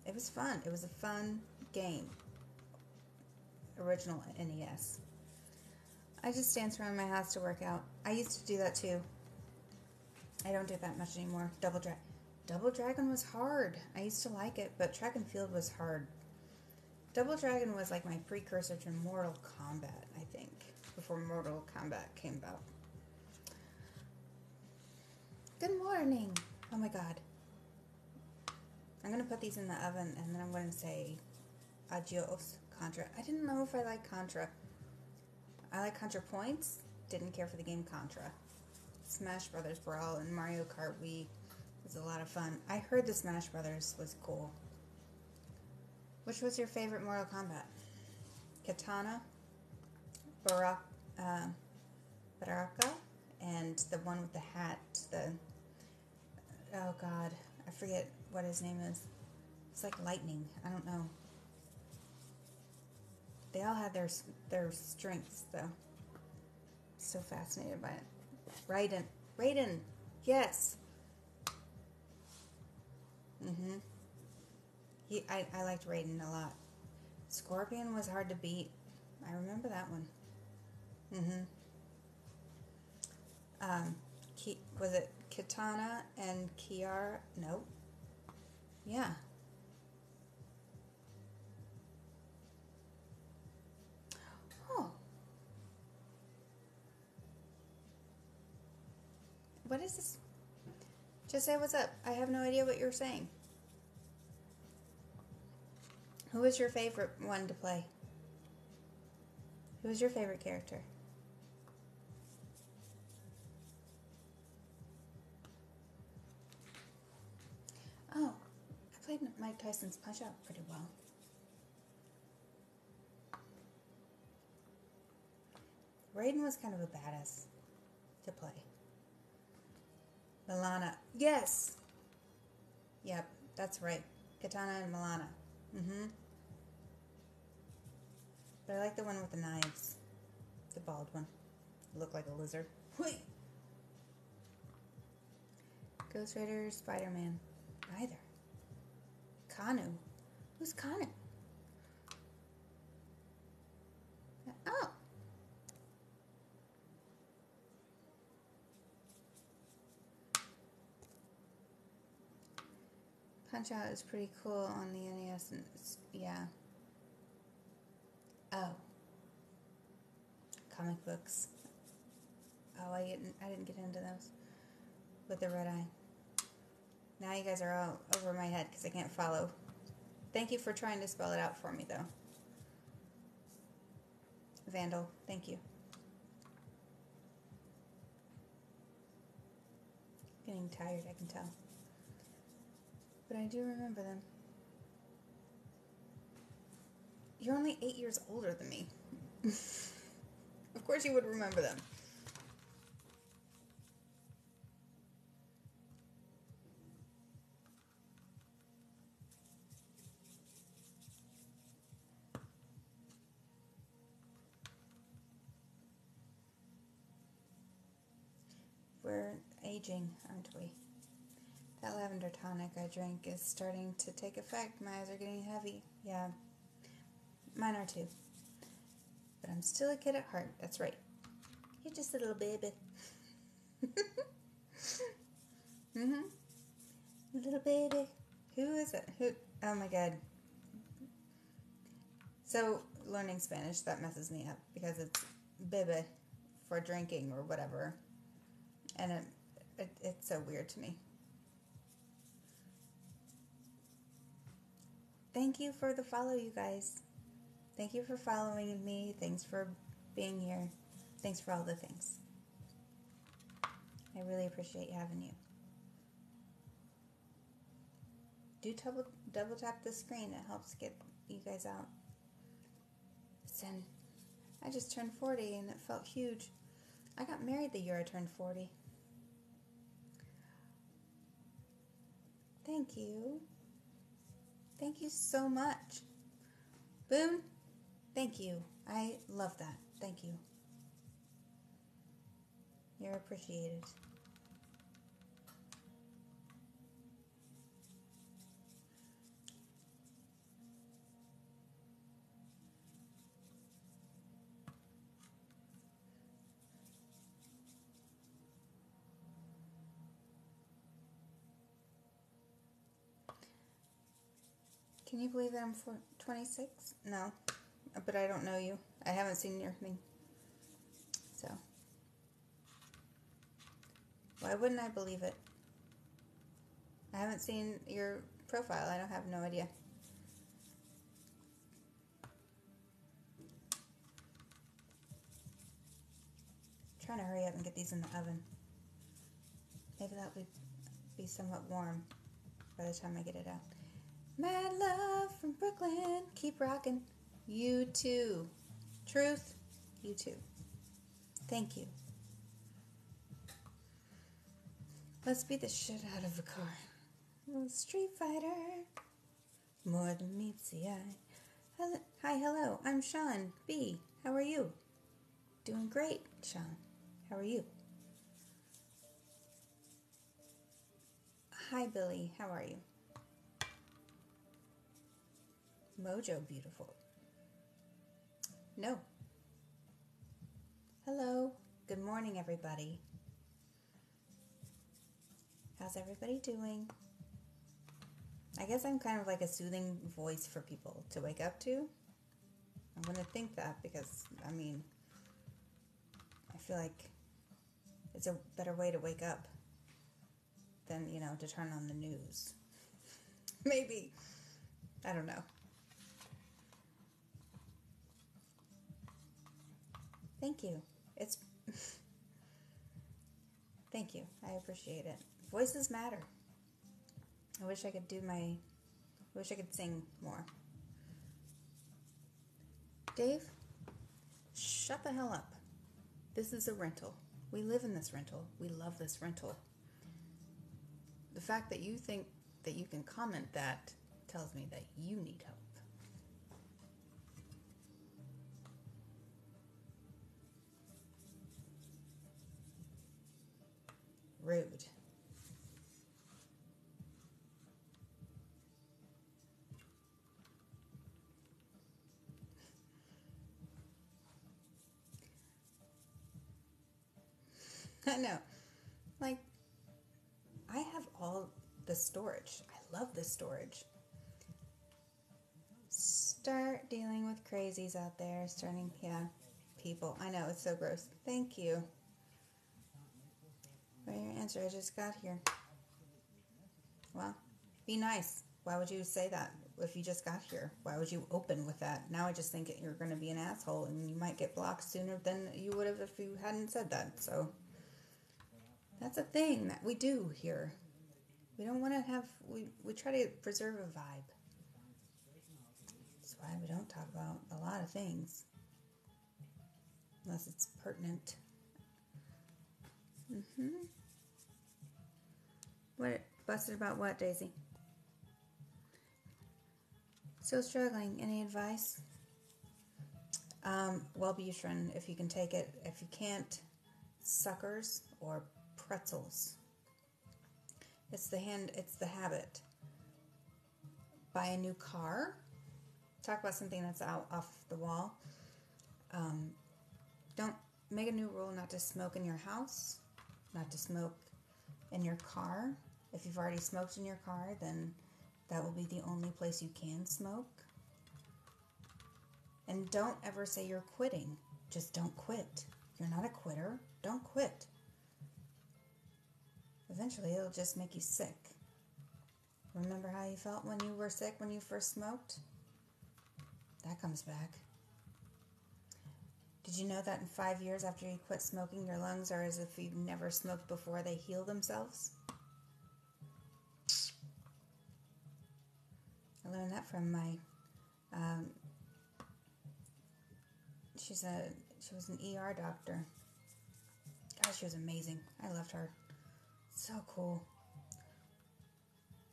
It was fun. It was a fun game. Original NES. I just dance around my house to work out. I used to do that too. I don't do that much anymore. Double Dragon was hard. I used to like it, but Track and Field was hard. Double Dragon was like my precursor to Mortal Kombat, I think, before Mortal Kombat came about. Good morning. Oh my god. I'm going to put these in the oven, and then I'm going to say adios, Contra. I didn't know if I like Contra. I like Contra Points. Didn't care for the game Contra. Smash Brothers Brawl and Mario Kart Wii was a lot of fun. I heard the Smash Brothers was cool. Which was your favorite Mortal Kombat? Katana, Baraka, and the one with the hat. Oh god, I forget what his name is. It's like lightning. I don't know. They all had their strengths, though. So fascinated by it. Raiden, yes. I liked Raiden a lot. Scorpion was hard to beat. I remember that one. Was it Kitana and Kiara? Nope. Yeah. Oh. What is this? Just say what's up. I have no idea what you're saying. Who was your favorite one to play? Who was your favorite character? Oh, I played Mike Tyson's Punch-Out pretty well. Raiden was kind of a badass to play. Milana. Yes! Yep, that's right. Katana and Milana. But I like the one with the knives. The bald one. Looked like a lizard. Wait! Ghost Rider, Spider-Man. Neither. Kanu. Who's Kanu? Oh! Punch-Out is pretty cool on the NES, and yeah. Oh. Comic books. Oh, I didn't get into those. With the red eye. Now you guys are all over my head because I can't follow. Thank you for trying to spell it out for me, though. Vandal, thank you. Getting tired, I can tell. But I do remember them. You're only 8 years older than me. Of course you would remember them. We're aging, aren't we? That lavender tonic I drank is starting to take effect. My eyes are getting heavy. Yeah, mine are too. But I'm still a kid at heart. That's right. You're just a little baby. Little baby. Who is it? Who? Oh my god. So, learning Spanish, that messes me up because it's bebe for drinking or whatever. And it's so weird to me. Thank you for the follow, you guys. Thank you for following me. Thanks for being here. Thanks for all the things. I really appreciate having you. Do double tap the screen. It helps get you guys out. I just turned 40 and it felt huge. I got married the year I turned 40. Thank you. Thank you so much. Boone, thank you. I love that. Thank you. You're appreciated. Can you believe that I'm 26? No, but I don't know you. I haven't seen your thing. So, why wouldn't I believe it? I haven't seen your profile. I don't have no idea. I'm trying to hurry up and get these in the oven. Maybe that would be somewhat warm by the time I get it out. Mad love from Brooklyn. Keep rocking. You too. Truth, you too. Thank you. Let's beat the shit out of a car. Street Fighter. More than meets the eye. Hi, hello. I'm Sean B. How are you? Doing great, Sean. How are you? Hi, Billy. How are you? Mojo beautiful. No. Hello. Good morning, everybody. How's everybody doing? I guess I'm kind of like a soothing voice for people to wake up to. I'm going to think that because, I mean, I feel like it's a better way to wake up than, to turn on the news. Maybe. I don't know. Thank you. Thank you. I appreciate it. Voices matter. I wish I could sing more. Dave, shut the hell up. This is a rental. We live in this rental. We love this rental. The fact that you think that you can comment that tells me that you need help. Rude. I know. Like, I have all the storage. I love this storage. Start dealing with crazies out there. People. I know, it's so gross. Thank you. For your answer, I just got here. Well, be nice. Why would you say that if you just got here? Why would you open with that? Now I just think you're going to be an asshole and you might get blocked sooner than you would have if you hadn't said that. So that's a thing that we do here. We don't want to have, we try to preserve a vibe. That's why we don't talk about a lot of things. Unless it's pertinent. What, busted about what, Daisy? Still struggling. Any advice? Wellbutrin, if you can take it. If you can't, suckers or pretzels. It's the habit. Buy a new car. Talk about something that's out off the wall. Don't make a new rule not to smoke in your house, not to smoke in your car. If you've already smoked in your car, then that will be the only place you can smoke. And don't ever say you're quitting. Just don't quit. You're not a quitter. Don't quit. Eventually, it'll just make you sick. Remember how you felt when you were sick when you first smoked? That comes back. Did you know that in 5 years after you quit smoking, your lungs are as if you've never smoked before? They heal themselves? I learned that from my, she was an ER doctor. God, she was amazing. I loved her. So cool.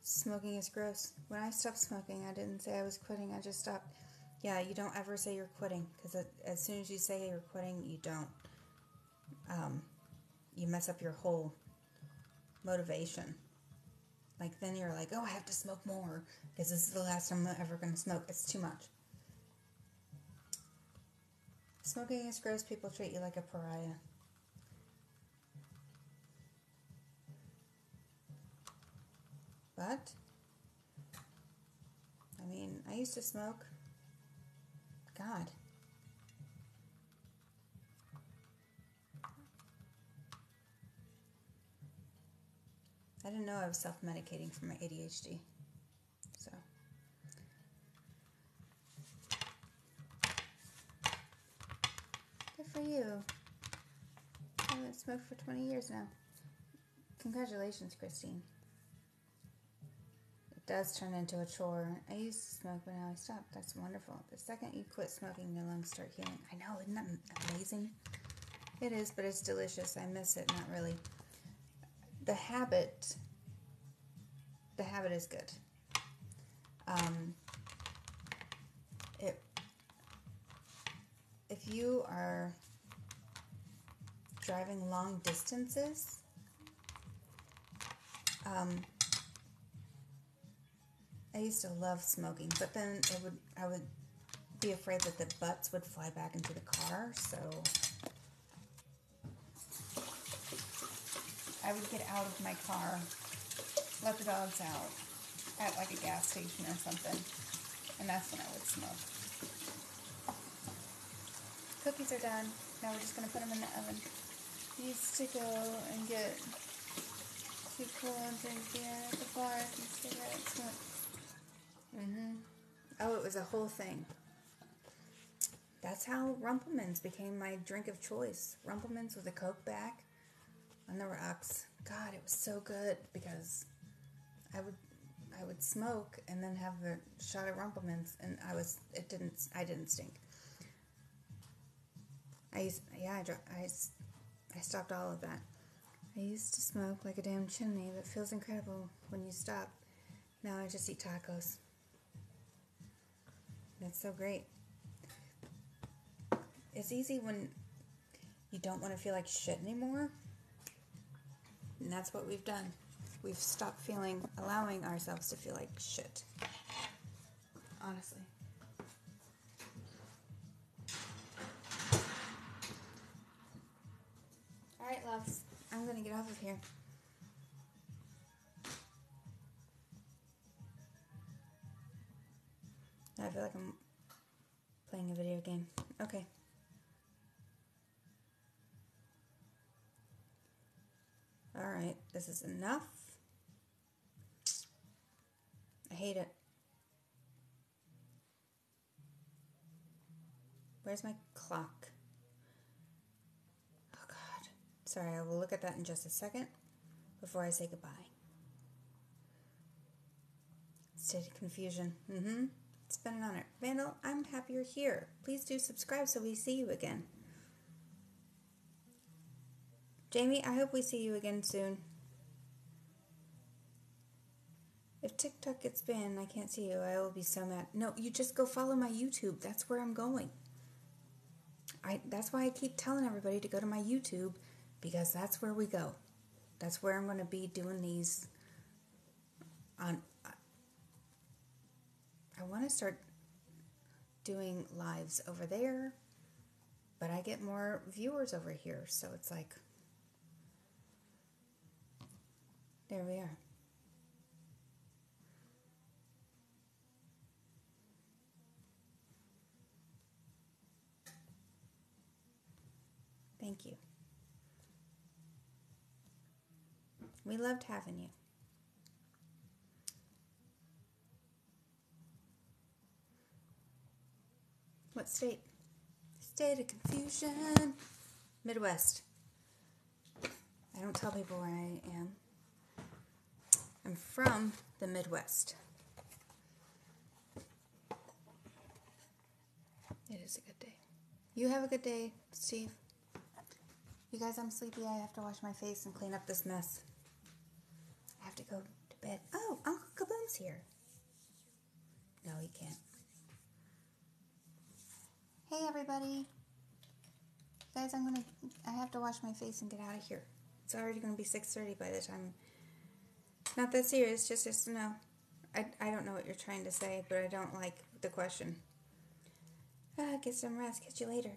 Smoking is gross. When I stopped smoking, I didn't say I was quitting. I just stopped. Yeah, you don't ever say you're quitting, because as soon as you say you're quitting, you don't. You mess up your whole motivation. Like, then you're like, oh, I have to smoke more because this is the last time I'm ever going to smoke. It's too much. Smoking is gross. People treat you like a pariah. But, I mean, I used to smoke. God. I didn't know I was self-medicating for my ADHD. So. Good for you. I haven't smoked for 20 years now. Congratulations, Christine. It does turn into a chore. I used to smoke, but now I stopped. That's wonderful. The second you quit smoking, your lungs start healing. I know, isn't that amazing? It is, but it's delicious. I miss it, not really. The habit is good. If you are driving long distances, I used to love smoking, but then I would be afraid that the butts would fly back into the car, so I would get out of my car, let the dogs out at like a gas station or something, and that's when I would smoke. Cookies are done. Now we're just going to put them in the oven. We used to go and get too cool and drink beer at the bar and cigarettes. Oh, it was a whole thing. That's how Rumplemans became my drink of choice. Rumplemans with a Coke back on the rocks. God, it was so good because I would smoke and then have a shot of Rumplemans, and I didn't stink. I stopped all of that. I used to smoke like a damn chimney, but it feels incredible when you stop. Now I just eat tacos. That's so great. It's easy when you don't want to feel like shit anymore. And that's what we've done. We've stopped allowing ourselves to feel like shit. Honestly. Alright, loves. I'm going to get off of here. I feel like I'm playing a video game. Okay. Alright, this is enough. I hate it. Where's my clock? Oh God. Sorry, I will look at that in just a second before I say goodbye. State of confusion. It's been an honor. Vandal, I'm happy you're here. Please do subscribe so we see you again. Jamie, I hope we see you again soon. If TikTok gets banned, I can't see you. I will be so mad. No, you just go follow my YouTube. That's where I'm going. That's why I keep telling everybody to go to my YouTube, because that's where we go. That's where I'm going to be doing these on. I want to start doing lives over there, but I get more viewers over here, so it's like, there we are. Thank you. We loved having you. What state? State of confusion. Midwest. I don't tell people where I am. I'm from the Midwest. It is a good day. You have a good day, Steve. You guys, I'm sleepy. I have to wash my face and clean up this mess. I have to go to bed. bed. Oh, Uncle Kaboom's here. No, he can't. Hey, everybody. Guys, I have to wash my face and get out of here. It's already going to be 6:30 by the time. Not that serious, just to know. I don't know what you're trying to say, but I don't like the question. Get some rest. Catch you later.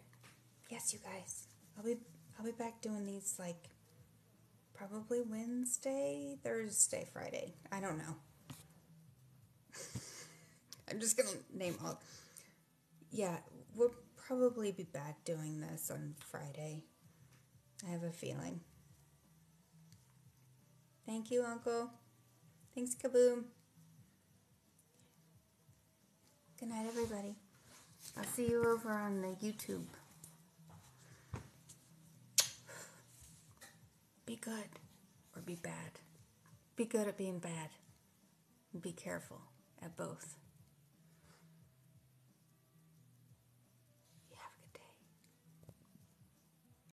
Yes, you guys. I'll be back doing these like probably Wednesday, Thursday, Friday. I don't know. I'm just gonna name all. Yeah, we'll probably be back doing this on Friday. I have a feeling. Thank you, Uncle. Thanks, Kaboom. Good night, everybody. I'll see you over on the YouTube. Be good or be bad. Be good at being bad. Be careful at both.